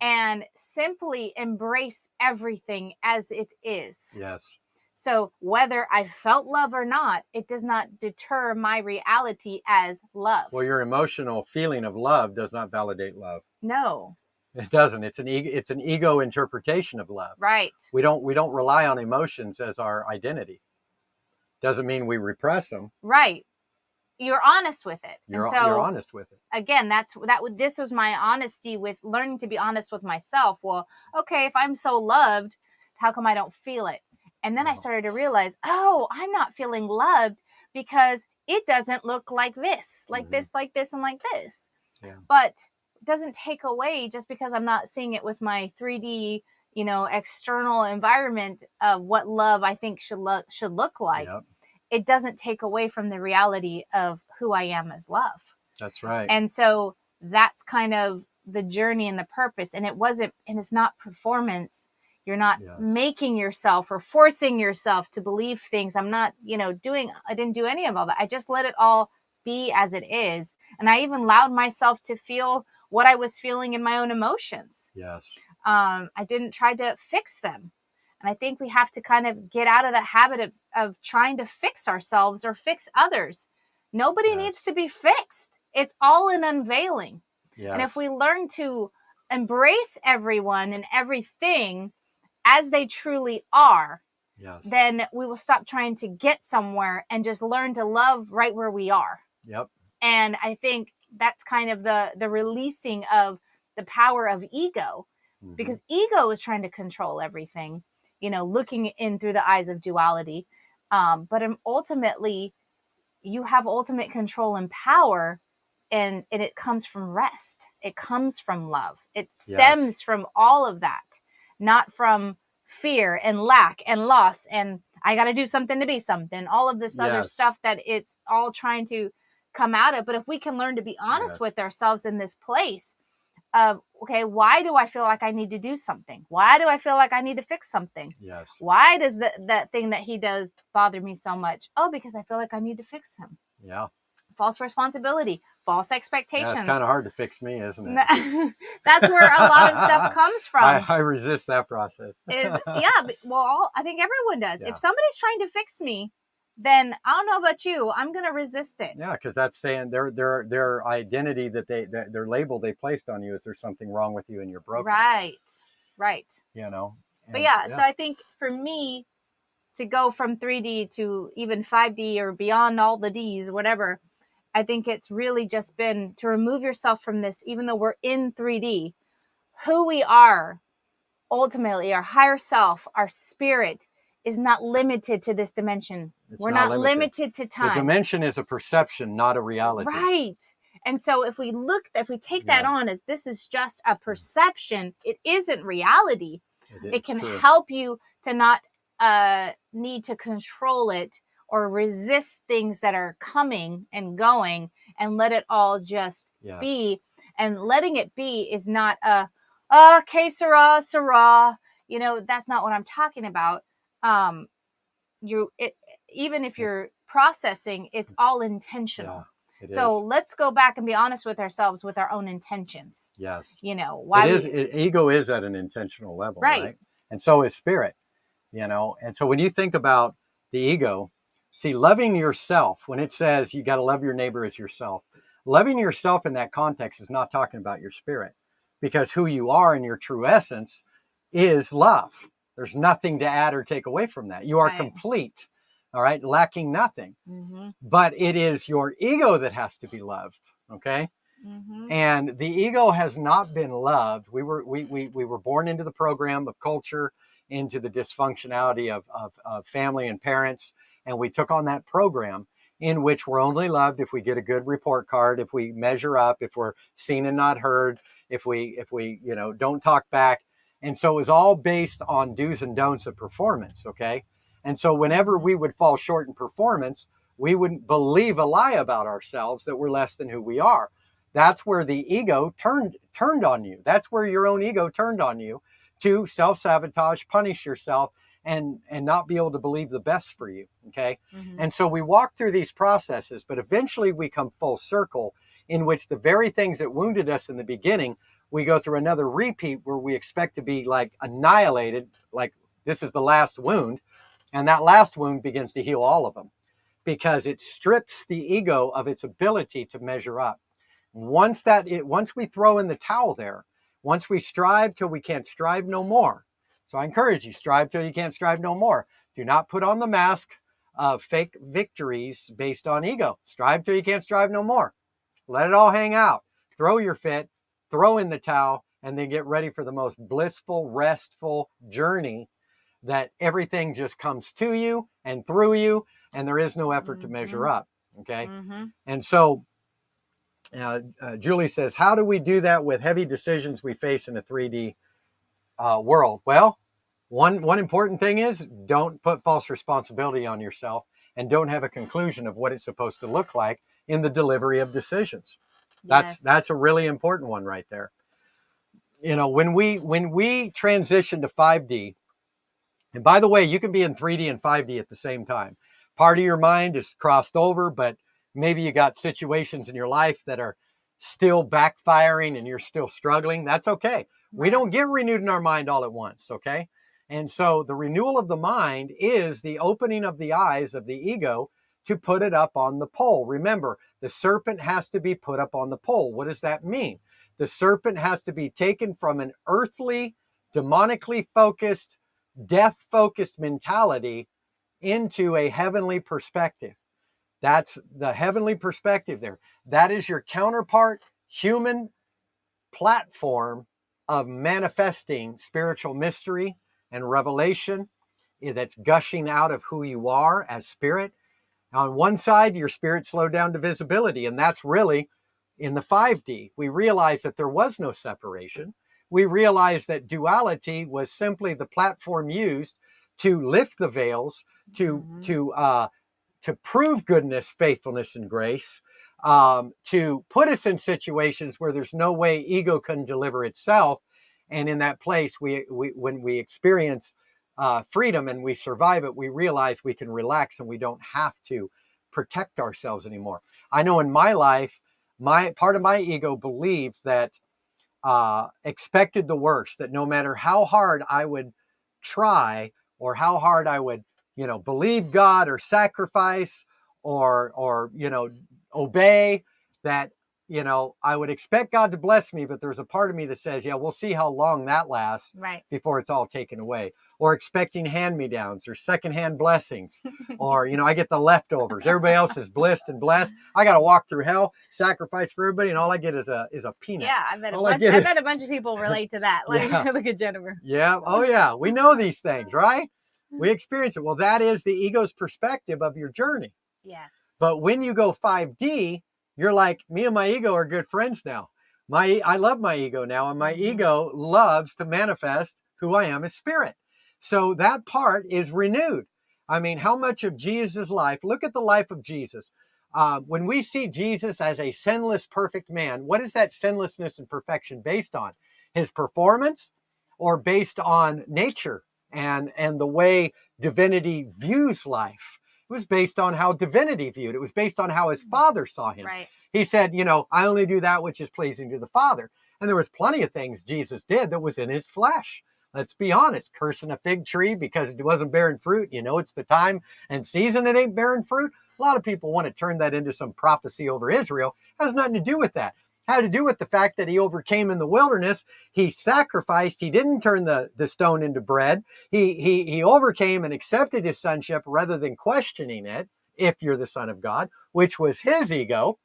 and simply embrace everything as it is. Yes. So whether I felt love or not, it does not deter my reality as love. Well, your emotional feeling of love does not validate love. No. It doesn't. It's an ego interpretation of love. Right. We don't rely on emotions as our identity. Doesn't mean we repress them. Right. You're honest with it. You're honest with it. Again, this was my honesty with learning to be honest with myself. Well, okay, if I'm so loved, how come I don't feel it? And then I started to realize, oh, I'm not feeling loved because it doesn't look like this, like this, like this, and like this. Yeah. But it doesn't take away just because I'm not seeing it with my 3D, external environment of what love I think should look like. Yep. It doesn't take away from the reality of who I am as love. That's right. And so that's kind of the journey and the purpose. And it's not performance. You're not making yourself or forcing yourself to believe things. I'm not, I didn't do any of all that. I just let it all be as it is. And I even allowed myself to feel what I was feeling in my own emotions. Yes. I didn't try to fix them. And I think we have to kind of get out of that habit of trying to fix ourselves or fix others. Nobody needs to be fixed. It's all an unveiling. Yes. And if we learn to embrace everyone and everything as they truly are, then we will stop trying to get somewhere and just learn to love right where we are. Yep. And I think that's kind of the releasing of the power of ego, because ego is trying to control everything, looking in through the eyes of duality. But ultimately, you have ultimate control and power, and it comes from rest. It comes from love. It stems from all of that, not from fear and lack and loss and I got to do something to be something, all of this other stuff that it's all trying to come out of. But if we can learn to be honest with ourselves in this place of, okay, why do I feel like I need to do something? Why do I feel like I need to fix something? Yes. Why does that thing that he does bother me so much? Oh, because I feel like I need to fix him. Yeah. False responsibility, false expectations. Yeah, it's kind of hard to fix me, isn't it? That's where a lot of stuff comes from. I resist that process. Well, I think everyone does. Yeah. If somebody's trying to fix me, then I don't know about you, I'm going to resist it. Yeah, because that's saying their identity their label they placed on you is there's something wrong with you and you're broken. Right. But so I think for me to go from 3D to even 5D or beyond all the Ds, whatever, I think it's really just been to remove yourself from this, even though we're in 3D, who we are, ultimately, our higher self, our spirit is not limited to this dimension. We're not limited to time. The dimension is a perception, not a reality. Right. And so if we take that on as this is just a perception, it isn't reality. It can help you to not need to control it or resist things that are coming and going, and let it all just be. And letting it be is not que sera, sera. That's not what I'm talking about. Even if you're processing, it's all intentional. Yeah, so let's go back and be honest with ourselves with our own intentions. Yes. Why ego is at an intentional level, right? And so is spirit, and so when you think about the ego, see, loving yourself, when it says you got to love your neighbor as yourself, loving yourself in that context is not talking about your spirit, because who you are in your true essence is love. There's nothing to add or take away from that. You are complete, all right, lacking nothing. Mm-hmm. But it is your ego that has to be loved, okay? Mm-hmm. And the ego has not been loved. We were born into the program of culture, into the dysfunctionality of family and parents, and we took on that program in which we're only loved if we get a good report card, if we measure up, if we're seen and not heard, if we don't talk back. And so it was all based on do's and don'ts of performance, okay? And so whenever we would fall short in performance, we wouldn't believe a lie about ourselves that we're less than who we are. That's where the ego turned on you. That's where your own ego turned on you to self-sabotage, punish yourself, and not be able to believe the best for you. Okay. Mm-hmm. And so we walk through these processes, but eventually we come full circle in which the very things that wounded us in the beginning, we go through another repeat where we expect to be like annihilated, like this is the last wound. And that last wound begins to heal all of them because it strips the ego of its ability to measure up. Once we throw in the towel there, once we strive till we can't strive no more. So I encourage you, strive till you can't strive no more. Do not put on the mask of fake victories based on ego. Strive till you can't strive no more. Let it all hang out. Throw your fit, throw in the towel, and then get ready for the most blissful, restful journey that everything just comes to you and through you, and there is no effort to measure up. Okay. And so Julie says, how do we do that with heavy decisions we face in a 3D world? Well, one important thing is don't put false responsibility on yourself and don't have a conclusion of what it's supposed to look like in the delivery of decisions. That's a really important one right there. You know, when we transition to 5D, and by the way, you can be in 3D and 5D at the same time. Part of your mind is crossed over, but maybe you got situations in your life that are still backfiring and you're still struggling. That's okay. Right. We don't get renewed in our mind all at once, okay? And so the renewal of the mind is the opening of the eyes of the ego to put it up on the pole. Remember, the serpent has to be put up on the pole. What does that mean? The serpent has to be taken from an earthly, demonically focused, death-focused mentality into a heavenly perspective. That's the heavenly perspective there. That is your counterpart human platform of manifesting spiritual mystery and revelation that's gushing out of who you are as spirit. On one side, your spirit slowed down to visibility, and that's really in the 5D. We realized that there was no separation. We realized that duality was simply the platform used to lift the veils, to prove goodness, faithfulness, and grace, to put us in situations where there's no way ego can deliver itself. And in that place, when we experience freedom and we survive it, we realize we can relax and we don't have to protect ourselves anymore. I know in my life, part of my ego believed that expected the worst, that no matter how hard I would try or how hard I would, believe God or sacrifice or obey, that, I would expect God to bless me, but there's a part of me that says, yeah, we'll see how long that lasts before it's all taken away. Or expecting hand-me-downs or secondhand blessings, or, I get the leftovers. Everybody else is blessed and blessed. I got to walk through hell, sacrifice for everybody, and all I get is a peanut. Yeah, I bet a bunch of people relate to that. Like, look at Jennifer. Yeah. Oh, yeah. We know these things, right? We experience it. Well, that is the ego's perspective of your journey. Yes. But when you go 5D, you're like, me and my ego are good friends now. I love my ego now, and my ego loves to manifest who I am as spirit. So that part is renewed. I mean, how much of Jesus' life, look at the life of Jesus. When we see Jesus as a sinless, perfect man, what is that sinlessness and perfection based on? His performance or based on nature and the way divinity views life? It was based on how divinity viewed. It was based on how his Father saw him. Right. He said, I only do that which is pleasing to the Father. And there was plenty of things Jesus did that was in his flesh. Let's be honest, cursing a fig tree because it wasn't bearing fruit. It's the time and season it ain't bearing fruit. A lot of people want to turn that into some prophecy over Israel. It has nothing to do with that. It had to do with the fact that he overcame in the wilderness. He sacrificed. He didn't turn the stone into bread. He overcame and accepted his sonship rather than questioning it, if you're the Son of God, which was his ego,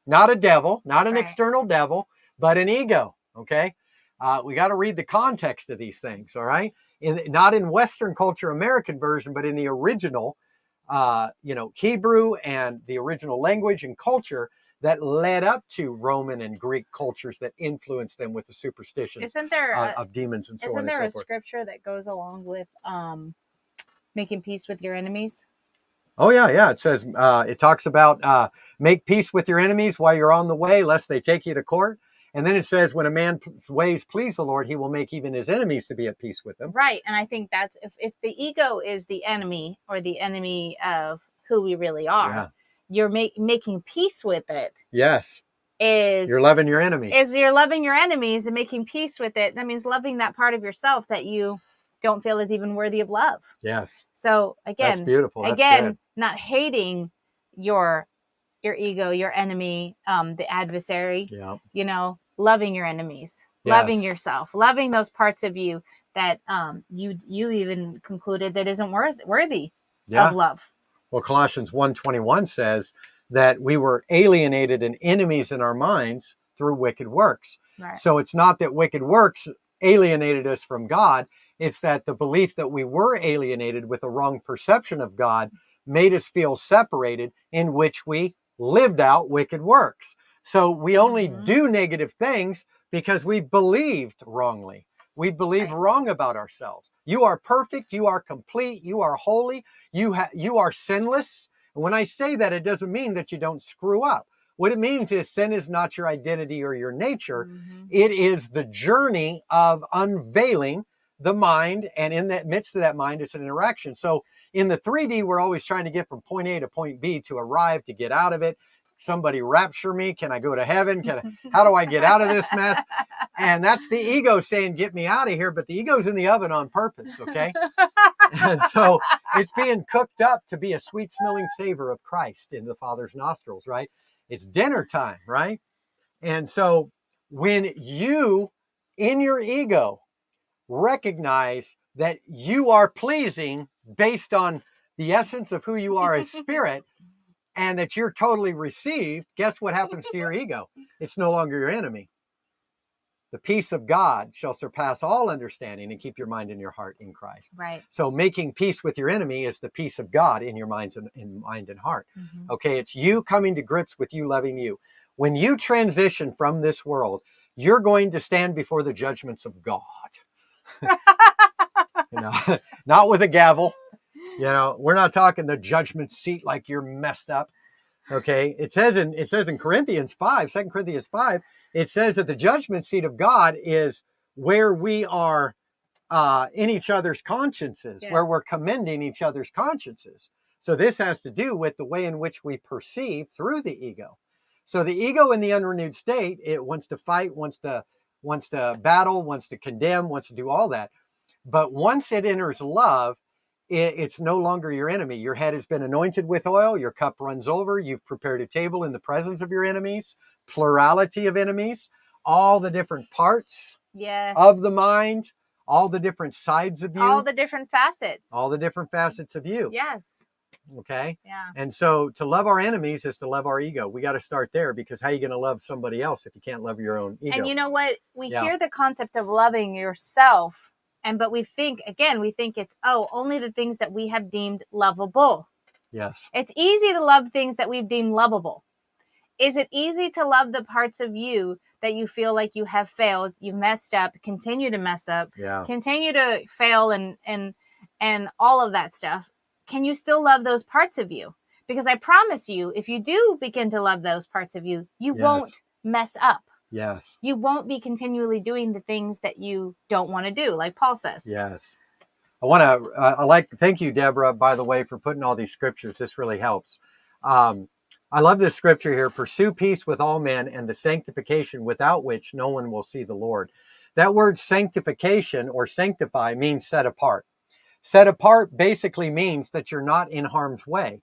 not a devil, not an external devil, but an ego, okay? We got to read the context of these things, all right? Not in Western culture, American version, but in the original, Hebrew and the original language and culture that led up to Roman and Greek cultures that influenced them with the superstitions of demons and so on and so forth. Isn't there a scripture that goes along with making peace with your enemies? Oh yeah, yeah. It says it talks about make peace with your enemies while you're on the way, lest they take you to court. And then it says, when a man's ways please the Lord, he will make even his enemies to be at peace with him. Right. And I think that's if the ego is the enemy or the enemy of who we really are, you're making peace with it. Yes. You're loving your enemies. You're loving your enemies and making peace with it. That means loving that part of yourself that you don't feel is even worthy of love. Yes. So again, that's beautiful. That's good. Not hating your ego, your enemy, the adversary. Yeah. You know, loving your enemies, loving yourself, loving those parts of you that you even concluded that isn't worthy of love. Well, Colossians 1:21 says that we were alienated and enemies in our minds through wicked works. Right. So it's not that wicked works alienated us from God. It's that the belief that we were alienated with a wrong perception of God made us feel separated, in which we lived out wicked works. So we only do negative things because we believed wrongly. We believe wrong about ourselves. You are perfect. You are complete. You are holy. You are sinless. And when I say that, it doesn't mean that you don't screw up. What it means is sin is not your identity or your nature. It is the journey of unveiling the mind. And in that midst of that mind, it's an interaction. So in the 3D, we're always trying to get from point A to point B to arrive, to get out of it. Somebody rapture me. Can I go to heaven? How do I get out of this mess? And that's the ego saying, get me out of here. But the ego's in the oven on purpose, okay? And so it's being cooked up to be a sweet smelling savor of Christ in the Father's nostrils, right? It's dinner time, right? And so when you, in your ego, recognize that you are pleasing based on the essence of who you are as spirit, and that you're totally received, guess what happens to your ego? It's no longer your enemy. The peace of God shall surpass all understanding and keep your mind and your heart in Christ. Right. So making peace with your enemy is the peace of God in your mind and heart. Okay, it's you coming to grips with you loving you. When you transition from this world, you're going to stand before the judgments of God. Not with a gavel. We're not talking the judgment seat like you're messed up. Okay, it says in Corinthians 5, 2 Corinthians 5, it says that the judgment seat of God is where we are in each other's consciences, where we're commending each other's consciences. So this has to do with the way in which we perceive through the ego. So the ego in the unrenewed state, it wants to fight, wants to battle, wants to condemn, wants to do all that. But once it enters love, it's no longer your enemy. Your head has been anointed with oil. Your cup runs over. You've prepared a table in the presence of your enemies, plurality of enemies, all the different parts of the mind, all the different sides of you. All the different facets. All the different facets of you. Yes. Okay? Yeah. And so to love our enemies is to love our ego. We got to start there, because how are you going to love somebody else if you can't love your own ego? And you know what? We hear the concept of loving yourself. But we think it's, only the things that we have deemed lovable. Yes. It's easy to love things that we've deemed lovable. Is it easy to love the parts of you that you feel like you have failed, you've messed up, continue to mess up, continue to fail and all of that stuff? Can you still love those parts of you? Because I promise you, if you do begin to love those parts of you, you won't mess up. Yes. You won't be continually doing the things that you don't want to do, like Paul says. Yes. Thank you, Deborah, by the way, for putting all these scriptures. This really helps. I love this scripture here. Pursue peace with all men and the sanctification without which no one will see the Lord. That word sanctification or sanctify means set apart. Set apart basically means that you're not in harm's way.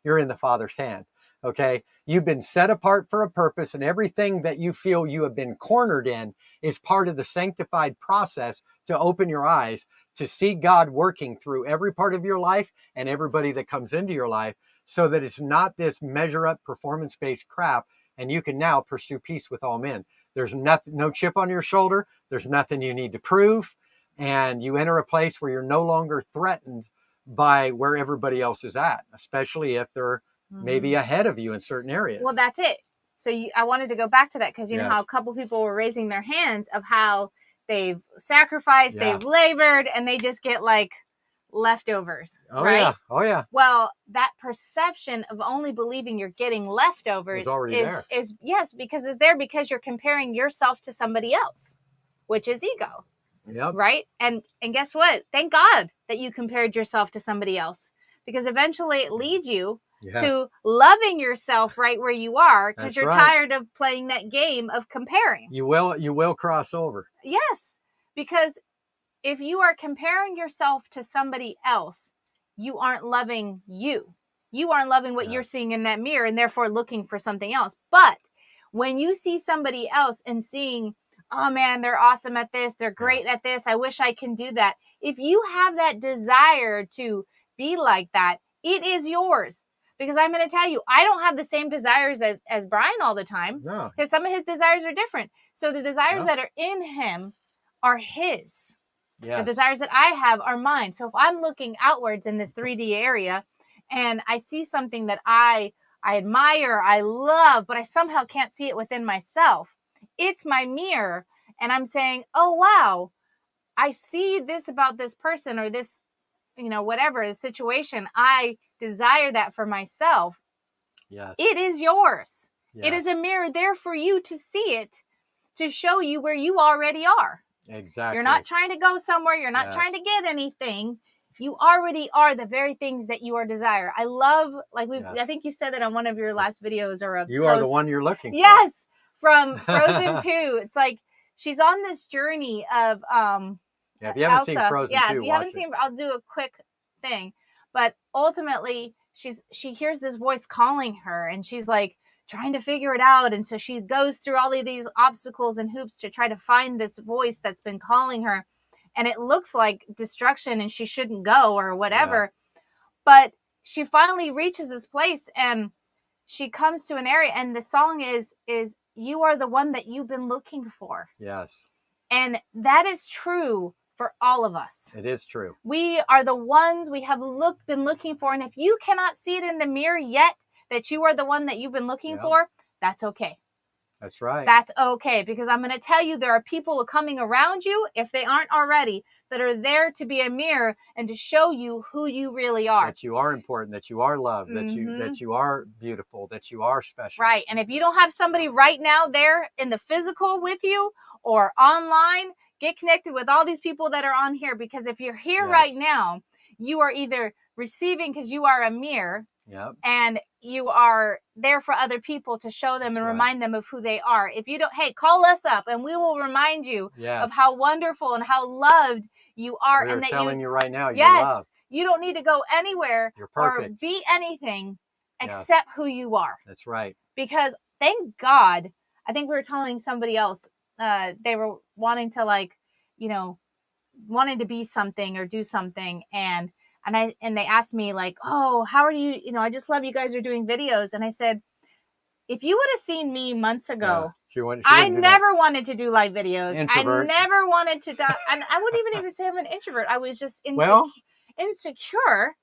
You're in the Father's hand. Okay, you've been set apart for a purpose, and everything that you feel you have been cornered in is part of the sanctified process to open your eyes to see God working through every part of your life and everybody that comes into your life, so that it's not this measure up performance-based crap, and you can now pursue peace with all men. There's no chip on your shoulder. There's nothing you need to prove, and you enter a place where you're no longer threatened by where everybody else is at, especially if they're maybe ahead of you in certain areas. Well, that's it. So I wanted to go back to that, because you know how a couple people were raising their hands of how they've sacrificed, they've labored, and they just get like leftovers, Oh right? yeah. Oh yeah. Well, that perception of only believing you're getting leftovers is yes, because it's there because you're comparing yourself to somebody else, which is ego. Yep. Right? And guess what? Thank God that you compared yourself to somebody else, because eventually it leads you to loving yourself right where you are, because you're tired of playing that game of comparing. You will cross over. Yes, because if you are comparing yourself to somebody else, you aren't loving you. You aren't loving what you're seeing in that mirror, and therefore looking for something else. But when you see somebody else and seeing, oh man, they're awesome at this, they're great at this, I wish I can do that. If you have that desire to be like that, it is yours. Because I'm going to tell you, I don't have the same desires as Brian all the time. No. Because some of his desires are different. So the desires that are in him are his. Yes. The desires that I have are mine. So if I'm looking outwards in this 3D area and I see something that I admire, I love, but I somehow can't see it within myself, it's my mirror. And I'm saying, oh, wow, I see this about this person or this, whatever the situation. I desire that for myself. Yes. It is yours. Yes. It is a mirror there for you to see it, to show you where you already are. Exactly. You're not trying to go somewhere. You're not trying to get anything. You already are the very things that you are desire. I love, I think you said that on one of your last videos or a You post. Are the one you're looking for. Yes. From Frozen 2. It's like she's on this journey of if you haven't seen Frozen 2, if you haven't seen, I'll do a quick thing. But ultimately, she hears this voice calling her, and she's like trying to figure it out. And so she goes through all of these obstacles and hoops to try to find this voice that's been calling her. And it looks like destruction and she shouldn't go or whatever. Yeah. But she finally reaches this place and she comes to an area, and the song is you are the one that you've been looking for. Yes. And that is true for all of us. It is true. We are the ones we have been looking for. And if you cannot see it in the mirror yet, that you are the one that you've been looking for, that's okay. That's right. That's okay. Because I'm going to tell you, there are people coming around you, if they aren't already, that are there to be a mirror and to show you who you really are. That you are important, that you are loved, that you are beautiful, that you are special. Right. And if you don't have somebody right now there in the physical with you or online, get connected with all these people that are on here. Because if you're here right now, you are either receiving because you are a mirror. Yep. And you are there for other people to show them and remind them of who they are. If you don't, hey, call us up and we will remind you of how wonderful and how loved you are. We're and that telling you right now, you're loved. You don't need to go anywhere or be anything except who you are. That's right. Because thank God, I think we were telling somebody else, they were wanting to wanting to be something or do something. And they asked me oh, how are you? I just love you guys are doing videos. And I said, if you would have seen me months ago, I never wanted to do live videos. Introvert. I never wanted to, and I wouldn't even say I'm an introvert. I was just insecure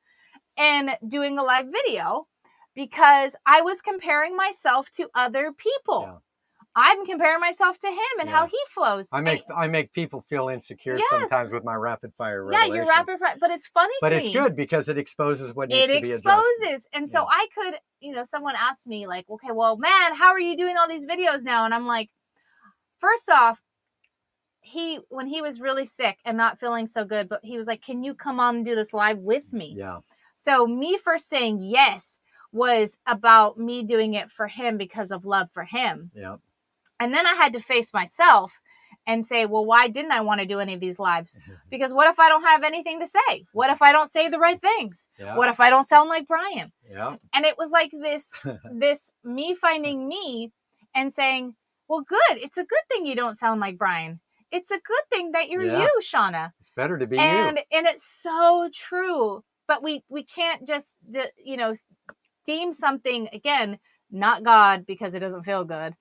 and doing a live video because I was comparing myself to other people. Yeah. I'm comparing myself to him and how he flows. I make people feel insecure sometimes with my rapid fire revelation. Yeah, your rapid fire, but it's funny to me. But it's good because it exposes what needs to be adjusted. It exposes. And so I could, someone asked me okay, well, man, how are you doing all these videos now? And I'm like, first off, when he was really sick and not feeling so good, but he was like, can you come on and do this live with me? Yeah. So me first saying yes was about me doing it for him because of love for him. Yeah. And then I had to face myself and say, well, why didn't I want to do any of these lives? Because what if I don't have anything to say? What if I don't say the right things? Yeah. What if I don't sound like Brian? Yeah. And it was like this me finding me and saying, well, good. It's a good thing you don't sound like Brian. It's a good thing that you're you, Shauna. It's better to be you. And it's so true. But we can't just, deem something, again, not God because it doesn't feel good.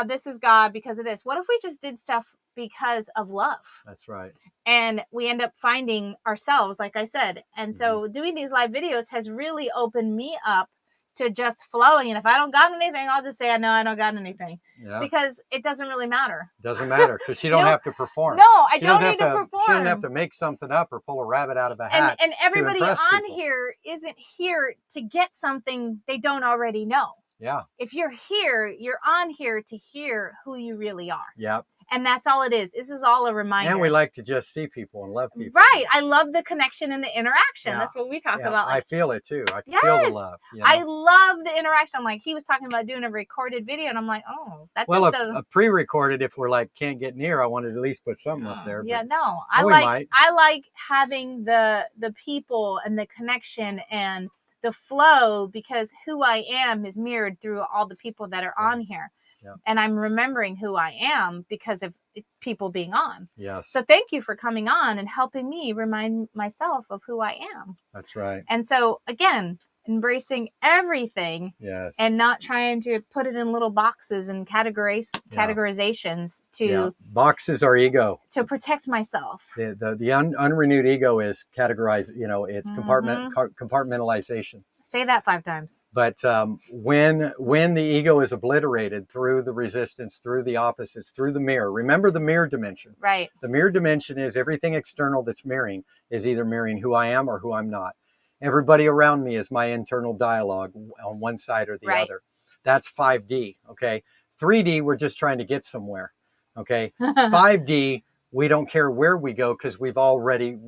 This is God because of this. What if we just did stuff because of love? That's right. And we end up finding ourselves, like I said. And so doing these live videos has really opened me up to just flowing. And if I don't got anything, I'll just say, I know I don't got anything. Yeah. Because it doesn't really matter. Doesn't matter because she don't have to perform. No, I don't need to perform. She doesn't have to make something up or pull a rabbit out of a hat. And everybody on people. here isn't here to get something they don't already know. Yeah. If you're here, you're on here to hear who you really are. Yeah. And that's all it is. This is all a reminder. And we like to just see people and love people. Right. I love the connection and the interaction. Yeah. That's what we talk about. Like, I feel it too. I feel the love. You know? I love the interaction. Like he was talking about doing a recorded video, and I'm like, oh, that just doesn't. A pre-recorded, if we're like can't get near, I wanted to at least put something up there. Yeah, no. I like having the people and the connection and the flow, because who I am is mirrored through all the people that are on here. Yeah. And I'm remembering who I am because of people being on. Yes. So thank you for coming on and helping me remind myself of who I am. That's right. And so again, embracing everything. Yes. And not trying to put it in little boxes and categorizations to boxes are ego. To protect myself. The unrenewed ego is categorized, it's compartmentalization. Say that 5 times. But when the ego is obliterated through the resistance, through the opposites, through the mirror, remember the mirror dimension. Right. The mirror dimension is everything external that's mirroring is either mirroring who I am or who I'm not. Everybody around me is my internal dialogue on one side or the other. That's 5D, okay? 3D, we're just trying to get somewhere, okay? 5D, we don't care where we go because we've already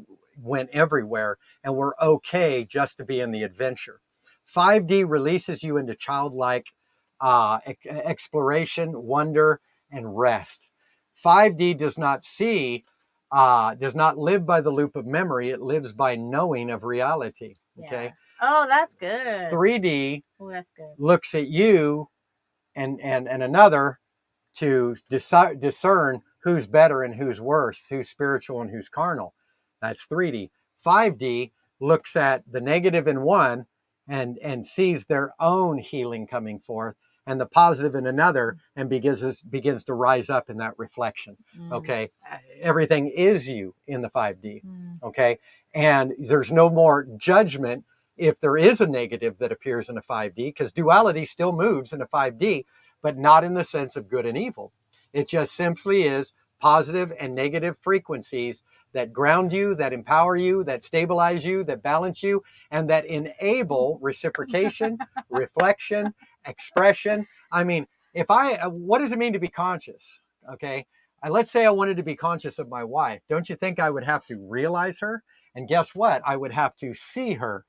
went everywhere and we're okay just to be in the adventure. 5D releases you into childlike exploration, wonder, and rest. 5D does not live by the loop of memory. It lives by knowing of reality. Okay. Yes. Oh, that's good. 3D that's good. Looks at you and another to discern who's better and who's worse, who's spiritual and who's carnal. That's 3D. 5D looks at the negative in one and sees their own healing coming forth and the positive in another and begins to rise up in that reflection. Okay. Everything is you in the 5D. Okay. And there's no more judgment if there is a negative that appears in a 5D, because duality still moves in a 5D, but not in the sense of good and evil. It just simply is positive and negative frequencies that ground you, that empower you, that stabilize you, that balance you, and that enable reciprocation, reflection, expression. I mean, what does it mean to be conscious? Okay. Let's say I wanted to be conscious of my wife. Don't you think I would have to realize her? And guess what? I would have to see her,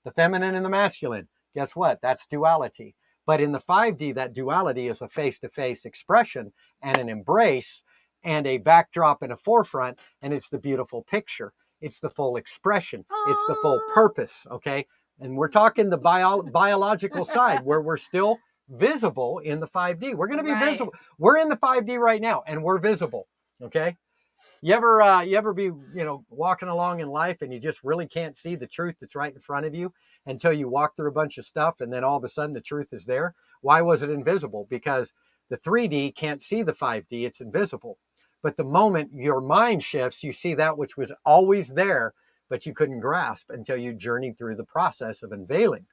the feminine and the masculine. Guess what? That's duality. But in the 5D, that duality is a face-to-face expression and an embrace and a backdrop and a forefront, and it's the beautiful picture. It's the full expression. It's the full purpose, okay? And we're talking the biological side where we're still visible in the 5D. We're going to be visible. We're in the 5D right now, and we're visible, okay? You ever be, walking along in life and you just really can't see the truth that's right in front of you until you walk through a bunch of stuff and then all of a sudden the truth is there? Why was it invisible? Because the 3D can't see the 5D, it's invisible. But the moment your mind shifts, you see that which was always there, but you couldn't grasp until you journeyed through the process of unveiling.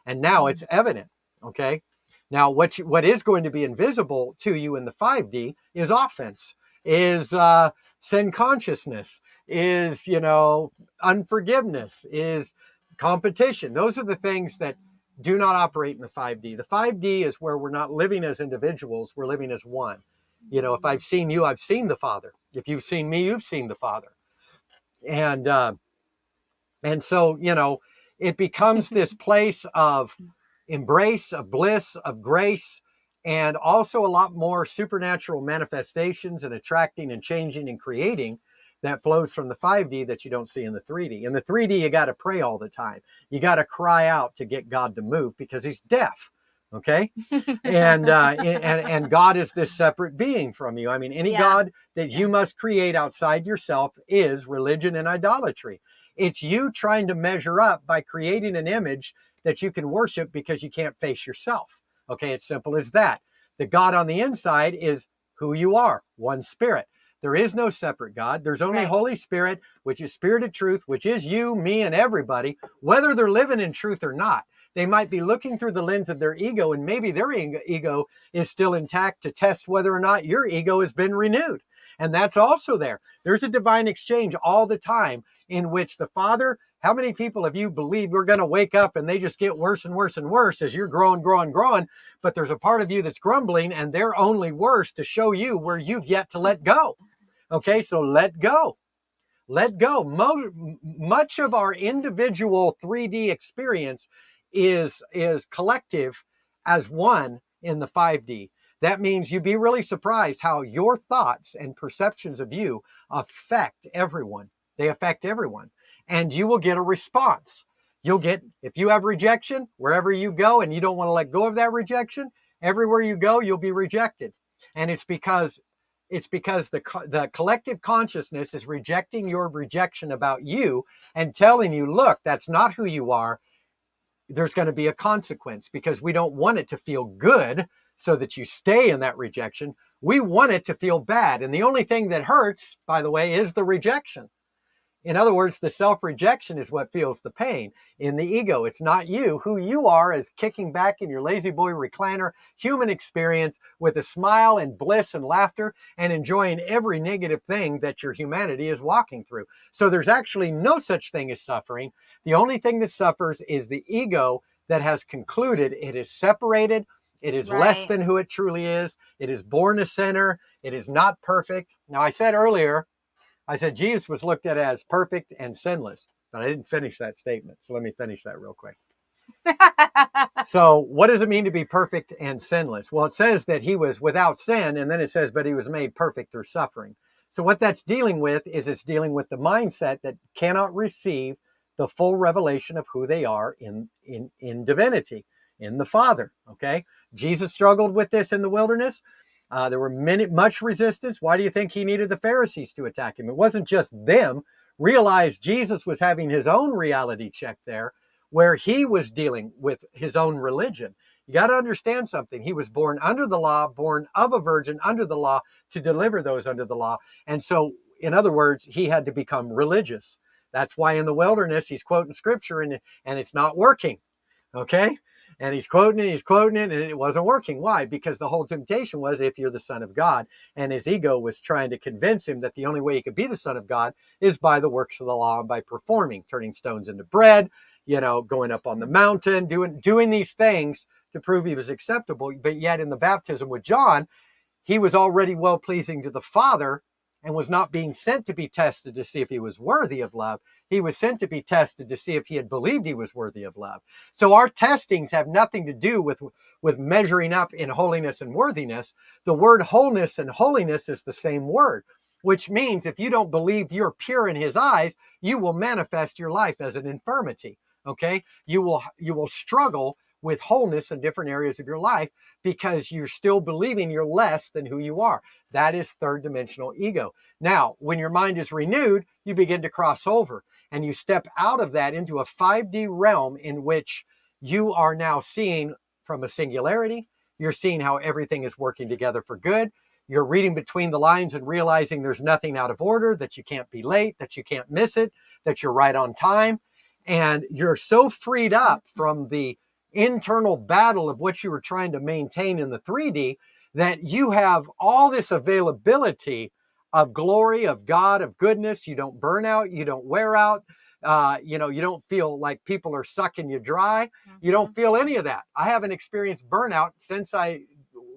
And now it's evident, okay? Now, what is going to be invisible to you in the 5D is offense, is sin consciousness, is, unforgiveness, is competition. Those are the things that do not operate in the 5D. The 5D is where we're not living as individuals, we're living as one. If I've seen you, I've seen the Father. If you've seen me, you've seen the Father. And so, it becomes this place of embrace, of bliss, of grace, and also a lot more supernatural manifestations and attracting and changing and creating that flows from the 5D that you don't see in the 3D. In the 3D, you got to pray all the time. You got to cry out to get God to move because he's deaf. Okay. And God is this separate being from you. I mean, any God that you must create outside yourself is religion and idolatry. It's you trying to measure up by creating an image that you can worship because you can't face yourself. Okay. It's simple as that. The God on the inside is who you are, one spirit. There is no separate God. There's only Holy Spirit, which is spirit of truth, which is you, me, and everybody, whether they're living in truth or not. They might be looking through the lens of their ego, and maybe their ego is still intact to test whether or not your ego has been renewed. And that's also there. There's a divine exchange all the time in which the Father, how many people have you believed we're going to wake up and they just get worse and worse and worse as you're growing, but there's a part of you that's grumbling and they're only worse to show you where you've yet to let go. Okay, so let go. Let go. Much of our individual 3D experience is collective as one in the 5D. That means you'd be really surprised how your thoughts and perceptions of you affect everyone. They affect everyone. And you will get a response. You'll get, if you have rejection, wherever you go and you don't want to let go of that rejection, everywhere you go, you'll be rejected. And it's because the collective consciousness is rejecting your rejection about you and telling you, look, that's not who you are. There's going to be a consequence, because we don't want it to feel good so that you stay in that rejection. We want it to feel bad. And the only thing that hurts, by the way, is the rejection. In other words, the self-rejection is what feels the pain. In the ego, it's not you. Who you are is kicking back in your lazy boy recliner, human experience with a smile and bliss and laughter and enjoying every negative thing that your humanity is walking through. So there's actually no such thing as suffering. The only thing that suffers is the ego that has concluded it is separated. It is less than who it truly is. It is born a sinner. It is not perfect. Now, I said earlier, Jesus was looked at as perfect and sinless, but I didn't finish that statement. So let me finish that real quick. So what does it mean to be perfect and sinless? Well, it says that he was without sin, and then it says, but he was made perfect through suffering. So what that's dealing with is it's dealing with the mindset that cannot receive the full revelation of who they are in divinity, in the Father. Okay. Jesus struggled with this in the wilderness. There were much resistance. Why do you think he needed the Pharisees to attack him? It wasn't just them. Realize Jesus was having his own reality check there, where he was dealing with his own religion. You got to understand something. He was born under the law, born of a virgin under the law to deliver those under the law. And so, in other words, he had to become religious. That's why in the wilderness, he's quoting scripture and it's not working. Okay. And he's quoting it, and it wasn't working. Why? Because the whole temptation was, if you're the Son of God. And his ego was trying to convince him that the only way he could be the Son of God is by the works of the law and by performing, turning stones into bread, going up on the mountain, doing these things to prove he was acceptable. But yet in the baptism with John, he was already well-pleasing to the Father and was not being sent to be tested to see if he was worthy of love. He was sent to be tested to see if he had believed he was worthy of love. So our testings have nothing to do with measuring up in holiness and worthiness. The word wholeness and holiness is the same word, which means if you don't believe you're pure in his eyes, you will manifest your life as an infirmity. Okay? You will struggle with wholeness in different areas of your life because you're still believing you're less than who you are. That is third dimensional ego. Now, when your mind is renewed, you begin to cross over and you step out of that into a 5D realm in which you are now seeing from a singularity. You're seeing how everything is working together for good. You're reading between the lines and realizing there's nothing out of order, that you can't be late, that you can't miss it, that you're right on time. And you're so freed up from the internal battle of what you were trying to maintain in the 3D that you have all this availability of glory, of God, of goodness. You don't burn out, you don't wear out, you don't feel like people are sucking you dry. You don't feel any of that. I haven't experienced burnout since I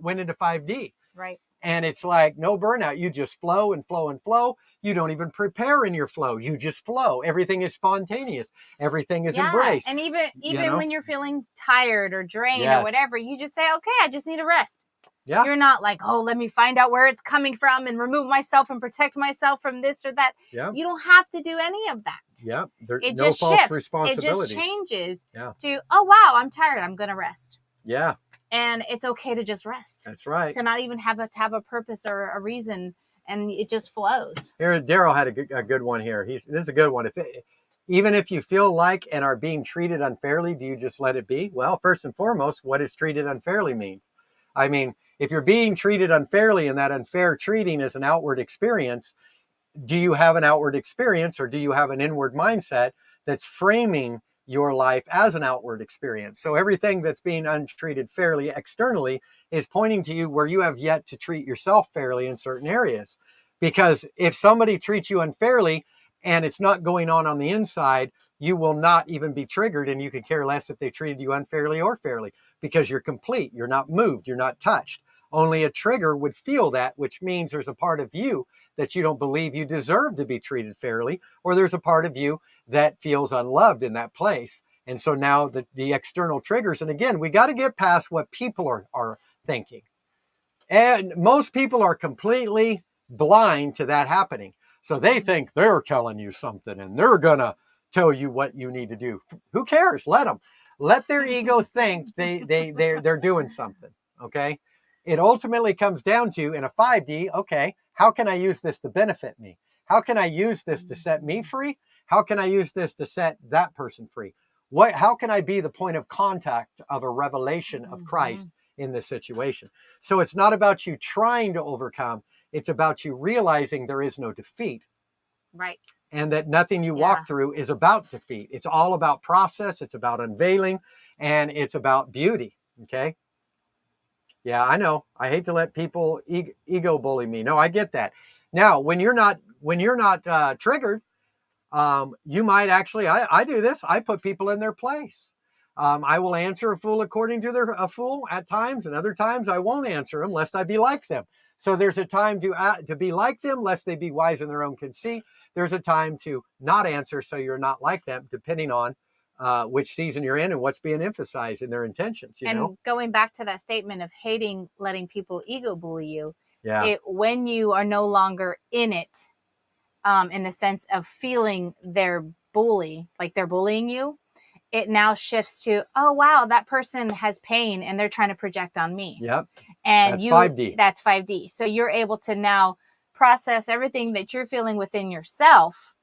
went into 5D. Right. And it's like no burnout. You just flow and flow and flow. You don't even prepare in your flow. You just flow. Everything is spontaneous. Everything is embraced. And even when you're feeling tired or drained or whatever, you just say, okay, I just need a rest. Yeah. You're not like, oh, let me find out where it's coming from and remove myself and protect myself from this or that. Yeah. You don't have to do any of that. Yeah. It just shifts. It just changes to, oh, wow, I'm tired. I'm going to rest. Yeah. And it's okay to just rest. That's right. To not even have a purpose or a reason, and it just flows. Here, Daryl had a good one here. This is a good one. Even if you feel like and are being treated unfairly, do you just let it be? Well, first and foremost, what does treated unfairly mean? I mean, if you're being treated unfairly and that unfair treating is an outward experience, do you have an outward experience or do you have an inward mindset that's framing your life as an outward experience. So everything that's being untreated fairly externally is pointing to you where you have yet to treat yourself fairly in certain areas. Because if somebody treats you unfairly and it's not going on the inside, you will not even be triggered, and you could care less if they treated you unfairly or fairly, because you're complete, you're not moved, you're not touched. Only a trigger would feel that, which means there's a part of you that you don't believe you deserve to be treated fairly, or there's a part of you that feels unloved in that place. And so now the external triggers, and again, we got to get past what people are thinking. And most people are completely blind to that happening. So they think they're telling you something and they're going to tell you what you need to do. Who cares? Let them. Let their ego think they're doing something, okay? It ultimately comes down to, in a 5D, okay, how can I use this to benefit me? How can I use this to set me free? How can I use this to set that person free? How can I be the point of contact of a revelation of Christ in this situation? So it's not about you trying to overcome. It's about you realizing there is no defeat. Right. And that nothing you walk through is about defeat. It's all about process. It's about unveiling, and it's about beauty. Okay. Yeah, I know. I hate to let people ego bully me. No, I get that. Now, when you're not triggered, you might actually, I do this. I put people in their place. I will answer a fool according to a fool at times, and other times I won't answer them lest I be like them. So there's a time to be like them, lest they be wise in their own conceit. There's a time to not answer, so you're not like them, depending on which season you're in and what's being emphasized in their intentions. You know, going back to that statement of hating letting people ego bully you, yeah, when you are no longer in it, in the sense of feeling their bully, like they're bullying you, it now shifts to, oh wow, that person has pain and they're trying to project on me. Yep. And that's 5D. That's 5D. So you're able to now process everything that you're feeling within yourself,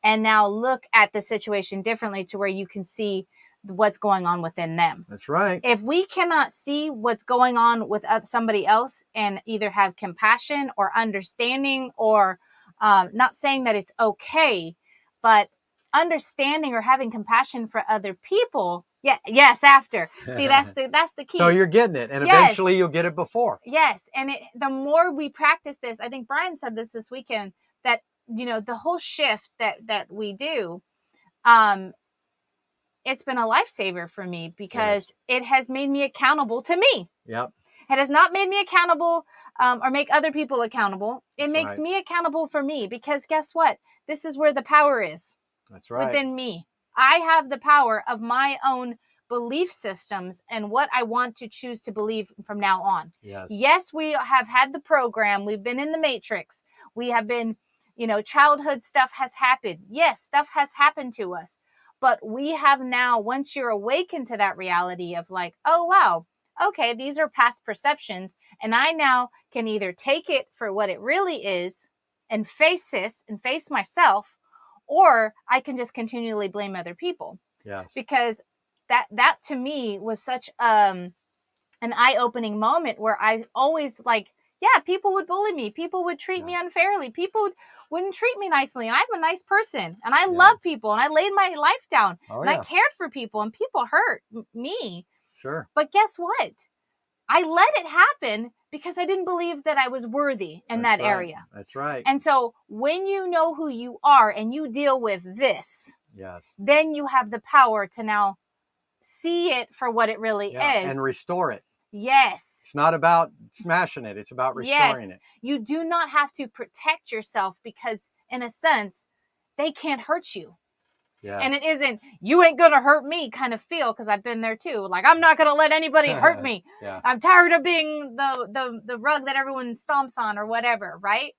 and now look at the situation differently to where you can see what's going on within them. That's right. If we cannot see what's going on with somebody else and either have compassion or understanding, or not saying that it's okay, but understanding or having compassion for other people. Yes, after. See, that's the key. So you're getting it, and eventually you'll get it before. Yes, and the more we practice this, I think Brian said this weekend, that the whole shift that we do, it's been a lifesaver for me, because it has made me accountable to me. Yep. It has not made me accountable or make other people accountable. It makes me accountable for me, because guess what? This is where the power is. That's right. Within me. I have the power of my own belief systems and what I want to choose to believe from now on. Yes, we have had the program. We've been in the matrix. We have been, childhood stuff has happened. Yes, stuff has happened to us. But we have now, once you're awakened to that reality of like, oh, wow, okay, these are past perceptions. And I now can either take it for what it really is and face this and face myself, or I can just continually blame other people. Yes. Because that to me was such an eye-opening moment, where I always people would bully me. People would treat me unfairly. People wouldn't treat me nicely. And I'm a nice person. And I love people. And I laid my life down. And I cared for people. And people hurt me. Sure. But guess what? I let it happen because I didn't believe that I was worthy in that area. That's right. And so when you know who you are and you deal with this, then you have the power to now see it for what it really is. And restore it. Yes. It's not about smashing it. It's about restoring it. You do not have to protect yourself, because in a sense, they can't hurt you. Yes. And it isn't, you ain't going to hurt me kind of feel, because I've been there too. Like, I'm not going to let anybody hurt me. I'm tired of being the rug that everyone stomps on or whatever, right?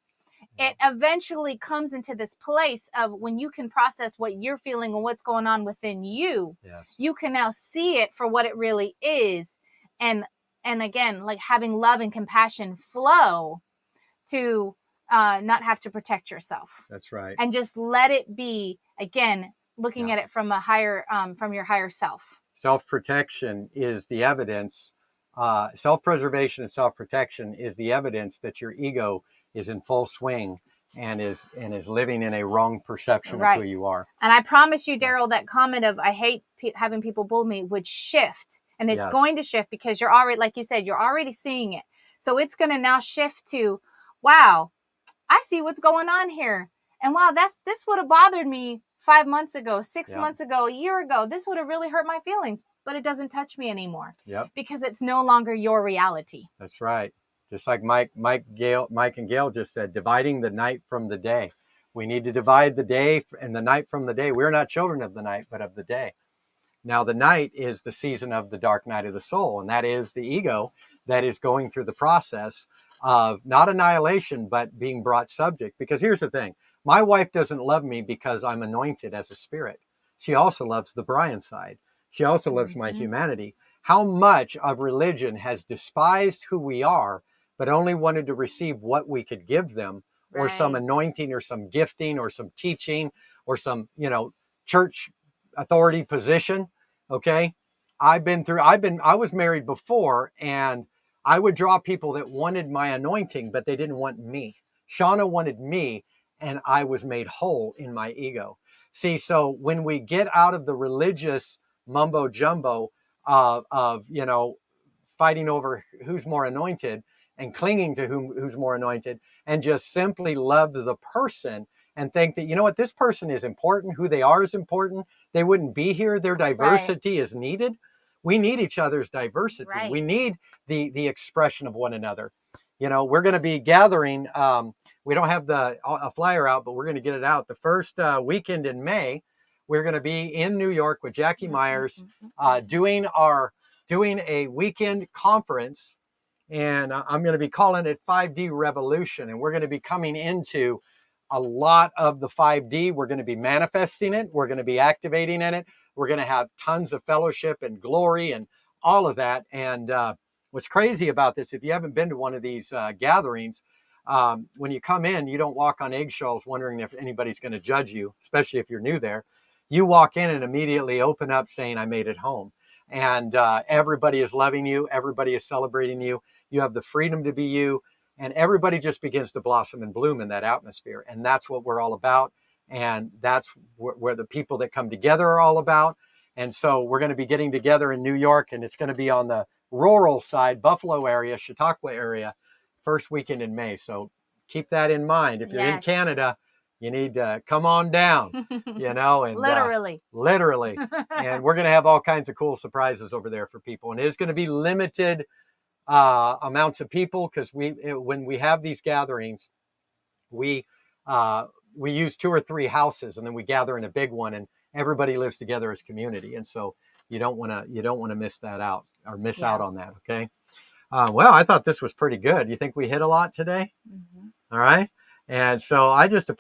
It eventually comes into this place of when you can process what you're feeling and what's going on within you, you can now see it for what it really is. And again, like having love and compassion flow to not have to protect yourself. That's right. And just let it be, again, looking at it from a higher, from your higher self. Self-protection is the evidence. Self-preservation and self-protection is the evidence that your ego is in full swing and is living in a wrong perception of who Right. you are. And I promise you, Daryl, that comment of I hate having people bully me would shift. And it's Yes. going to shift because you're already, like you said, you're already seeing it. So it's going to now shift to, wow, I see what's going on here. And wow, this would have bothered me 5 months ago, 6 Yep. months ago, a year ago. This would have really hurt my feelings, but it doesn't touch me anymore. Yep. Because it's no longer your reality. That's right. Just like Mike and Gail just said, dividing the night from the day. We need to divide the day and the night from the day. We're not children of the night, but of the day. Now, the night is the season of the dark night of the soul, and that is the ego that is going through the process of not annihilation, but being brought subject. Because here's the thing. My wife doesn't love me because I'm anointed as a spirit. She also loves the Brian side. She also loves my humanity. How much of religion has despised who we are, but only wanted to receive what we could give them, or some anointing or some gifting or some teaching or some, church authority position. Okay. I was married before, and I would draw people that wanted my anointing, but they didn't want me. Shauna wanted me, and I was made whole in my ego. See, so when we get out of the religious mumbo jumbo of fighting over who's more anointed and clinging to who's more anointed, and just simply love the person and think that, you know what, this person is important, who they are is important, they wouldn't be here, their diversity is needed. We need each other's diversity. We need the expression of one another. We're going to be gathering, we don't have a flyer out, but we're going to get it out the first weekend in May. We're going to be in New York with Jackie Myers, doing a weekend conference, and I'm going to be calling it 5D Revolution. And we're going to be coming into a lot of the 5D. We're going to be manifesting it. We're going to be activating in it. We're going to have tons of fellowship and glory and all of that. And what's crazy about this, if you haven't been to one of these gatherings, when you come in, you don't walk on eggshells wondering if anybody's going to judge you, especially if you're new there. You walk in and immediately open up saying, I made it home. And everybody is loving you. Everybody is celebrating you. You have the freedom to be you. And everybody just begins to blossom and bloom in that atmosphere. And that's what we're all about. And that's where the people that come together are all about. And so we're going to be getting together in New York, and it's going to be on the rural side, Buffalo area, Chautauqua area, first weekend in May. So keep that in mind. If you're in Canada, you need to come on down, and literally. And we're going to have all kinds of cool surprises over there for people. And it's going to be limited amounts of people, because when we have these gatherings, we use 2 or 3 houses, and then we gather in a big one, and everybody lives together as community. And so you don't want to miss that out, or miss out on that. Okay. Well, I thought this was pretty good. You think we hit a lot today? All right. And so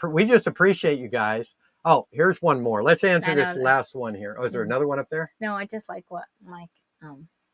we just appreciate you guys. Oh, here's one more. Let's answer this last one here. Oh, is there another one up there? No, I just like what Mike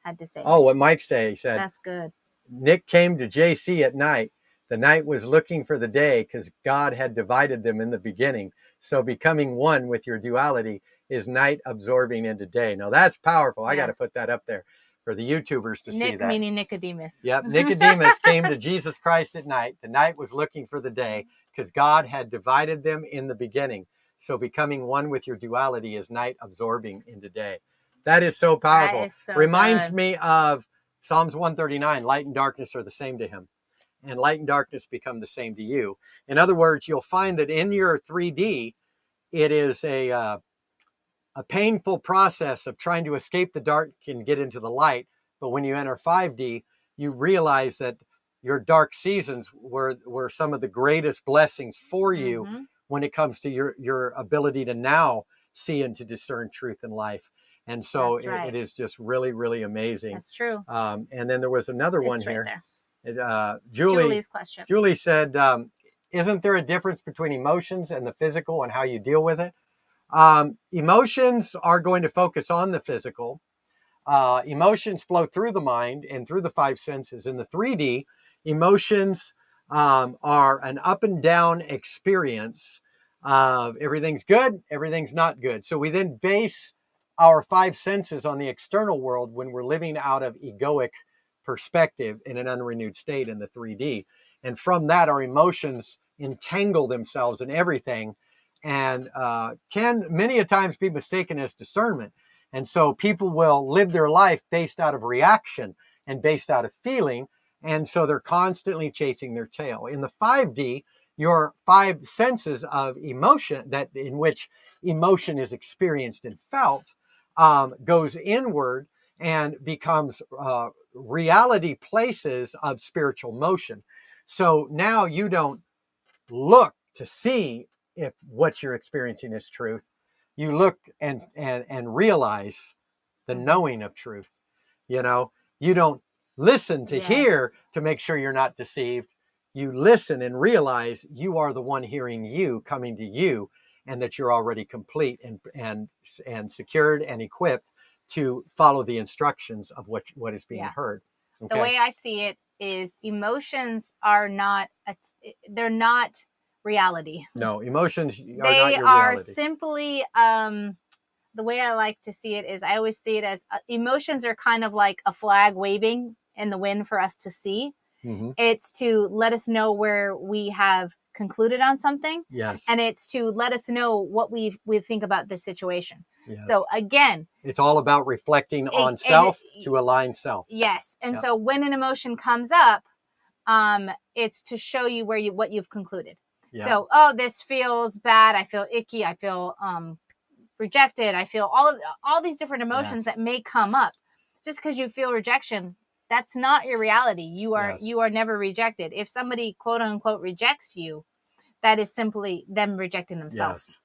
had to say. Oh, what Mike said. He said, that's good. Nick came to JC at night. The night was looking for the day, because God had divided them in the beginning. So becoming one with your duality is night absorbing into day. Now that's powerful. I got to put that up there for the YouTubers to see that. Nick meaning Nicodemus. Yep. Nicodemus came to Jesus Christ at night. The night was looking for the day, because God had divided them in the beginning. So becoming one with your duality is night absorbing into day. That is so powerful. That is so Reminds good. me of Psalms 139. Light and darkness are the same to him, and light and darkness become the same to you. In other words, you'll find that in your 3D, it is a painful process of trying to escape the dark and get into the light. But when you enter 5D, you realize that your dark seasons were some of the greatest blessings for you when it comes to your ability to now see and to discern truth in life. And so it is just really, really amazing. That's true. And then there was another one here. Julie's question. Julie said, isn't there a difference between emotions and the physical and how you deal with it? Emotions are going to focus on the physical. Emotions flow through the mind and through the 5 senses. In the 3D, emotions are an up and down experience of everything's good, everything's not good. So we then base our 5 senses on the external world when we're living out of egoic perspective in an unrenewed state in the 3D. And from that, our emotions entangle themselves in everything, and can many a times be mistaken as discernment. And so people will live their life based out of reaction and based out of feeling. And so they're constantly chasing their tail. In the 5D, your five senses of emotion, that in which emotion is experienced and felt, goes inward and becomes reality places of spiritual motion. So now you don't look to see if what you're experiencing is truth. You look and realize the knowing of truth. You know, you don't listen to hear to make sure you're not deceived. You listen and realize you are the one hearing you, coming to you, and that you're already complete and secured and equipped to follow the instructions of what is being heard. Okay? The way I see it is emotions are not, they're not reality. No, emotions are not they your are reality. Simply, the way I like to see it is I always see it as emotions are kind of like a flag waving in the wind for us to see. Mm-hmm. It's to let us know where we have concluded on something. Yes. And it's to let us know what we think about this situation. Yes. So again, it's all about reflecting on self to align self. Yes. And so when an emotion comes up, it's to show you what you've concluded. Yep. So, oh, this feels bad. I feel icky. I feel rejected. I feel all these different emotions that may come up. Just because you feel rejection, that's not your reality. You are never rejected. If somebody quote unquote rejects you, that is simply them rejecting themselves. Yes.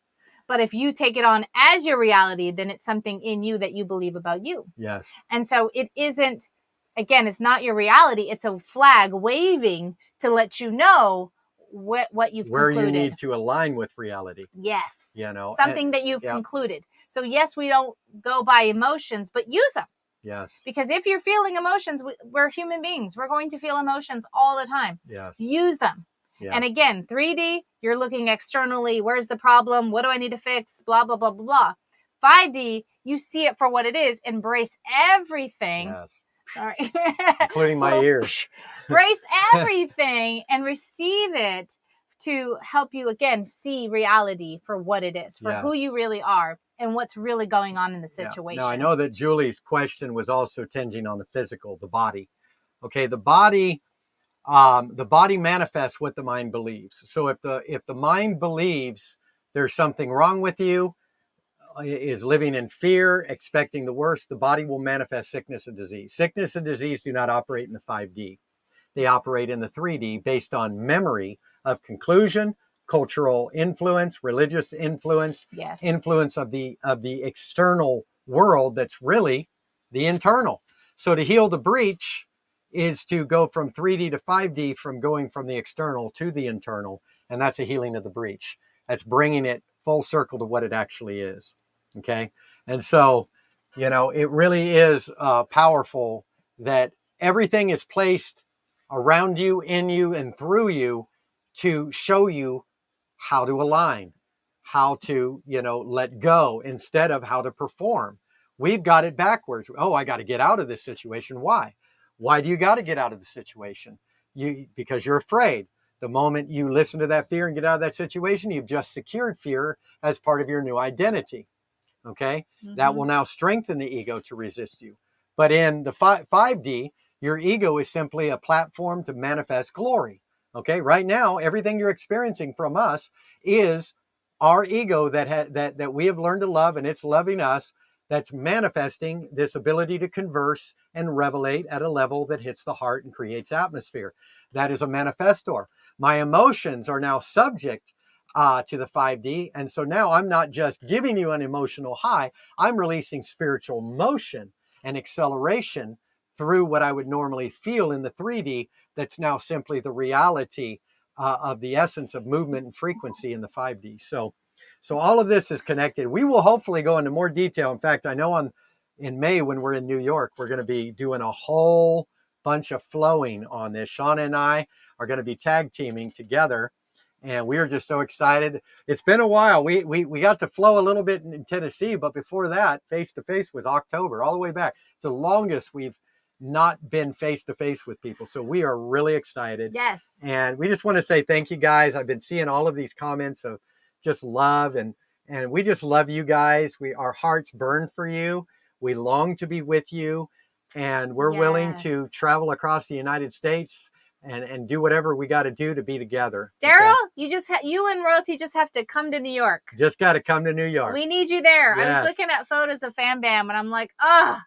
But if you take it on as your reality, then it's something in you that you believe about you. Yes. And so it isn't, again, it's not your reality. It's a flag waving to let you know what you've where concluded. You need to align with reality. Yes. You know, something that you've concluded. So yes, we don't go by emotions, but use them. Yes. Because if you're feeling emotions, we're human beings. We're going to feel emotions all the time. Yes. Use them. Yes. And again, 3D, you're looking externally. Where's the problem? What do I need to fix? Blah, blah, blah, blah, blah. 5D, you see it for what it is. Embrace everything. Yes. Sorry. Including my ears. Brace everything and receive it to help you, again, see reality for what it is, for who you really are and what's really going on in the situation. Now, I know that Julie's question was also tinging on the physical, the body. Okay, the body manifests what the mind believes. So if the mind believes there's something wrong with you, is living in fear, expecting the worst, the body will manifest sickness and disease. Sickness and disease do not operate in the 5D. They operate in the 3D based on memory of conclusion, cultural influence, religious influence, influence of the external world that's really the internal. So to heal the breach is to go from 3D to 5D, from going from the external to the internal, and that's a healing of the breach. That's bringing it full circle to what it actually is. Okay. And so, it really is powerful that everything is placed around you, in you, and through you to show you how to align, how to, let go instead of how to perform. We've got it backwards. Oh, I got to get out of this situation. Why? Why do you got to get out of the situation? Because you're afraid. The moment you listen to that fear and get out of that situation, you've just secured fear as part of your new identity. Okay. Mm-hmm. That will now strengthen the ego to resist you. But in the 5D, your ego is simply a platform to manifest glory. Okay. Right now, everything you're experiencing from us is our ego that we have learned to love, and it's loving us, that's manifesting this ability to converse and revelate at a level that hits the heart and creates atmosphere. That is a manifestor. My emotions are now subject to the 5D. And so now I'm not just giving you an emotional high, I'm releasing spiritual motion and acceleration through what I would normally feel in the 3D. That's now simply the reality of the essence of movement and frequency in the 5D. So all of this is connected. We will hopefully go into more detail. In fact, I know in May, when we're in New York, we're going to be doing a whole bunch of flowing on this. Shauna and I are going to be tag teaming together. And we are just so excited. It's been a while. We got to flow a little bit in Tennessee, but before that, face to face was October, all the way back. It's the longest we've not been face to face with people. So we are really excited. Yes. And we just want to say thank you guys. I've been seeing all of these comments of just love, and we just love you guys. Our hearts burn for you. We long to be with you, and we're willing to travel across the United States and do whatever we got to do to be together. Daryl, you and Royalty just have to come to New York. Just got to come to New York. We need you there. Yes. I was looking at photos of Fam Bam, and I'm like, oh,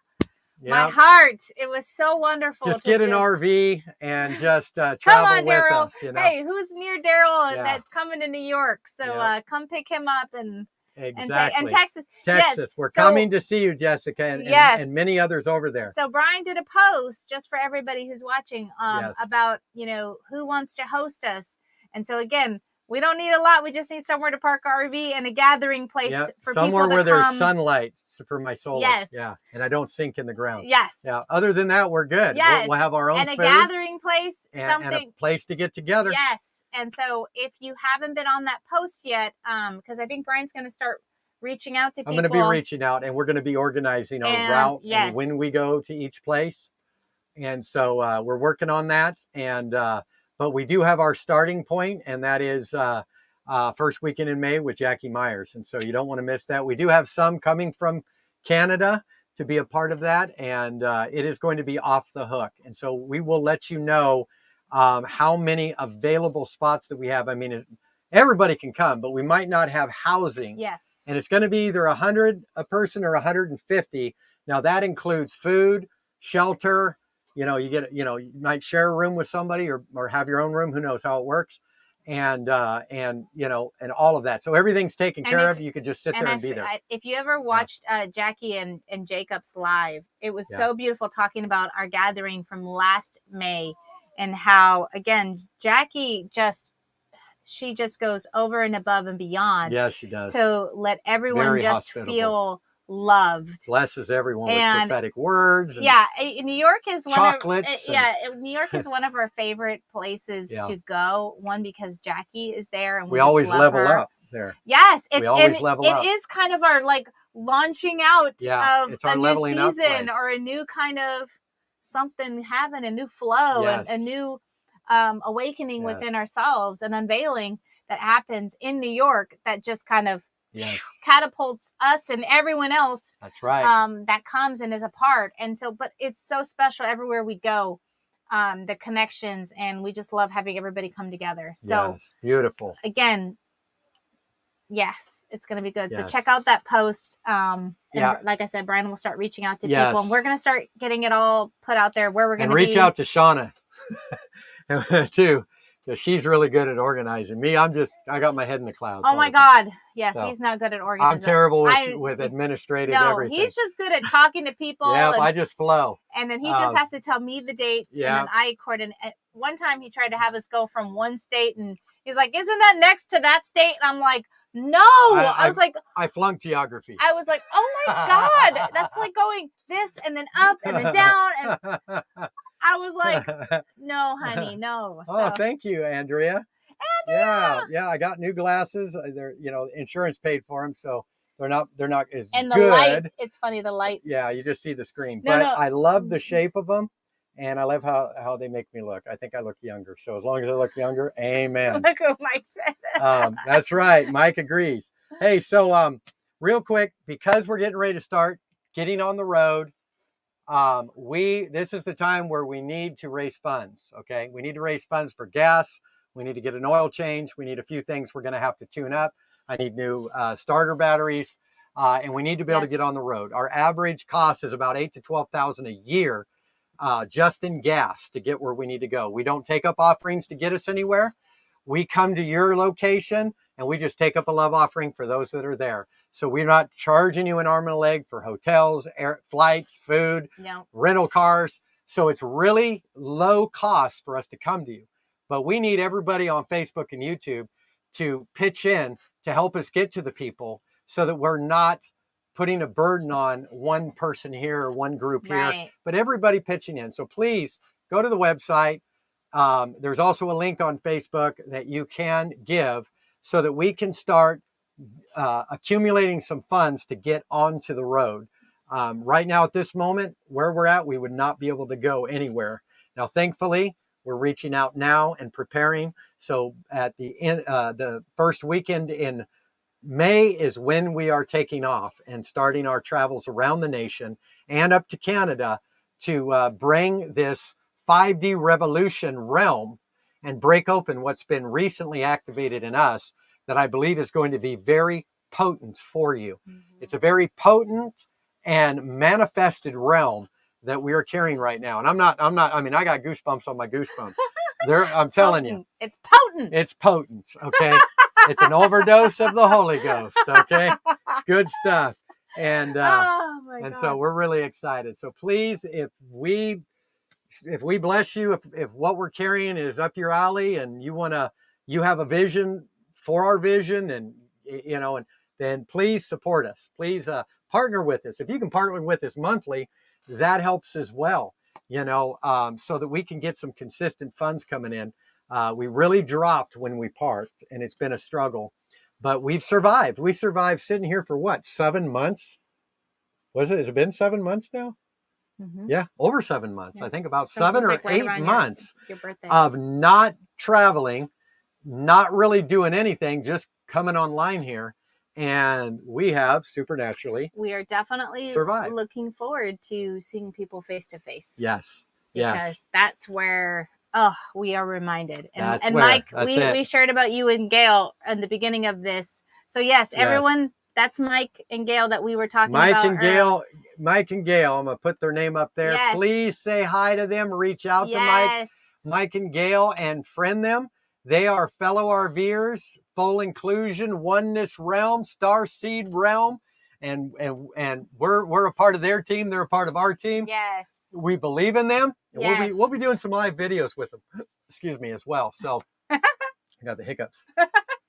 my heart. It was so wonderful. Just get an RV and just travel come on, with Daryl. us. You know? Hey, who's near Daryl that's coming to New York? So come pick him up and Texas. Texas. We're coming to see you, Jessica, and many others over there. So Brian did a post just for everybody who's watching about, who wants to host us. And so again, we don't need a lot. We just need somewhere to park our RV and a gathering place for somewhere people to where come. There's sunlight for my solar. Yes. Yeah. And I don't sink in the ground. Yes. Yeah. Other than that, we're good. Yes. We'll have our own and food. A gathering place. And a place to get together. Yes. And so if you haven't been on that post yet, because I think Brian's going to start reaching out to people. I'm going to be reaching out, and we're going to be organizing our route and when we go to each place. And so we're working on that. And but we do have our starting point, and that is first weekend in May with Jackie Myers. And so you don't want to miss that. We do have some coming from Canada to be a part of that, and it is going to be off the hook. And so we will let you know how many available spots that we have. I mean, everybody can come, but we might not have housing. Yes. And it's going to be either 100 a person or 150. Now that includes food, shelter. You might share a room with somebody or have your own room. Who knows how it works? And all of that. So everything's taken care of. You could just sit there and be there. If you ever watched Jackie and Jacob's live, it was so beautiful talking about our gathering from last May and how, again, Jackie she just goes over and above and beyond. Yes, she does. To let everyone feel loved. Blesses everyone with prophetic words. And New York is chocolates. New York is one of our favorite places to go. One, because Jackie is there, and we always level up there. Yes, we always level up. It is kind of our launching out of it's our a new leveling season or a new kind of something, having a new flow and a new awakening within ourselves, and unveiling that happens in New York that just kind of catapults us and everyone else. That's right. That comes and is a part. And so, but it's so special everywhere we go, the connections, and we just love having everybody come together. So beautiful. Again, it's going to be good. So check out that post. And like I said, Brian will start reaching out to people, and we're going to start getting it all put out there where we're going to reach out to Shauna too. She's really good at organizing. Me, I got my head in the clouds. Oh my God. Yes, he's not good at organizing. I'm terrible with administrative everything. He's just good at talking to people. I just flow. And then he just has to tell me the dates. And then I coordinate. One time he tried to have us go from one state, and he's like, isn't that next to that state? And I'm like, no. I was like, I flunked geography. I was like, oh my God. That's like going this and then up and then down. And I was like, no, honey, no. Oh, thank you, Andrea. Yeah, I got new glasses. They're, insurance paid for them, so they're not as and the good. Light, it's funny, the light. Yeah, you just see the screen. I love the shape of them, and I love how they make me look. I think I look younger. So as long as I look younger, amen. Look what Mike said. That's right. Mike agrees. Hey, so real quick, because we're getting ready to start getting on the road, this is the time where we need to raise funds. Okay, we need to raise funds for gas. We need to get an oil change. We need a few things we're going to have to tune up. I need new starter batteries, and we need to be able to get on the road. Our average cost is about $8,000 to $12,000 a year, just in gas to get where we need to go. We don't take up offerings to get us anywhere. We come to your location and we just take up a love offering for those that are there. So we're not charging you an arm and a leg for hotels, flights, food, rental cars. So it's really low cost for us to come to you. But we need everybody on Facebook and YouTube to pitch in to help us get to the people, so that we're not putting a burden on one person here or one group here, but everybody pitching in. So please go to the website. There's also a link on Facebook that you can give, so that we can start accumulating some funds to get onto the road. Right now at this moment, where we're at, we would not be able to go anywhere. Now, thankfully, we're reaching out now and preparing. So at the first weekend in May is when we are taking off and starting our travels around the nation and up to Canada to bring this 5D revolution realm and break open what's been recently activated in us that I believe is going to be very potent for you. It's a very potent and manifested realm that we are carrying right now. And I mean, I got goosebumps on my goosebumps. I'm telling you. It's potent. It's potent, okay? It's an overdose of the Holy Ghost, okay? It's good stuff. And so we're really excited. So please, if we bless you, if what we're carrying is up your alley and you have a vision for our vision, and and then please support us. Please partner with us. If you can partner with us monthly, that helps as well, so that we can get some consistent funds coming in. We really dropped when we parked, and it's been a struggle, but we've survived. We survived sitting here for what, 7 months? Has it been 7 months now? Yeah, over 7 months. Yes. I think about 7 or 8 months your birthday of not traveling, not really doing anything, just coming online here. And we have supernaturally. We are definitely survived. Looking forward to seeing people face to face. Yes. Because that's where we are reminded. And Mike, we shared about you and Gail in the beginning of this. So yes, everyone, that's Mike and Gail that we were talking about. Mike and Gail, I'm gonna put their name up there. Yes. Please say hi to them, reach out to Mike and Gail, and friend them. They are fellow RVers, full inclusion, oneness realm, star seed realm, and we're a part of their team. They're a part of our team. Yes. We believe in them. Yes. We'll be doing some live videos with them. Excuse me, as well. So I got the hiccups.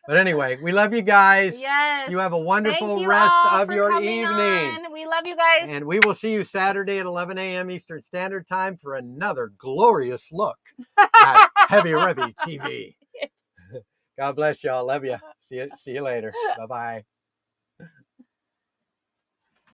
But anyway, we love you guys. Yes. You have a wonderful rest of your evening. On. We love you guys. And we will see you Saturday at 11 a.m. Eastern Standard Time for another glorious look at Heavy Revy TV. Yes. God bless y'all. Love you. See you later. Bye-bye.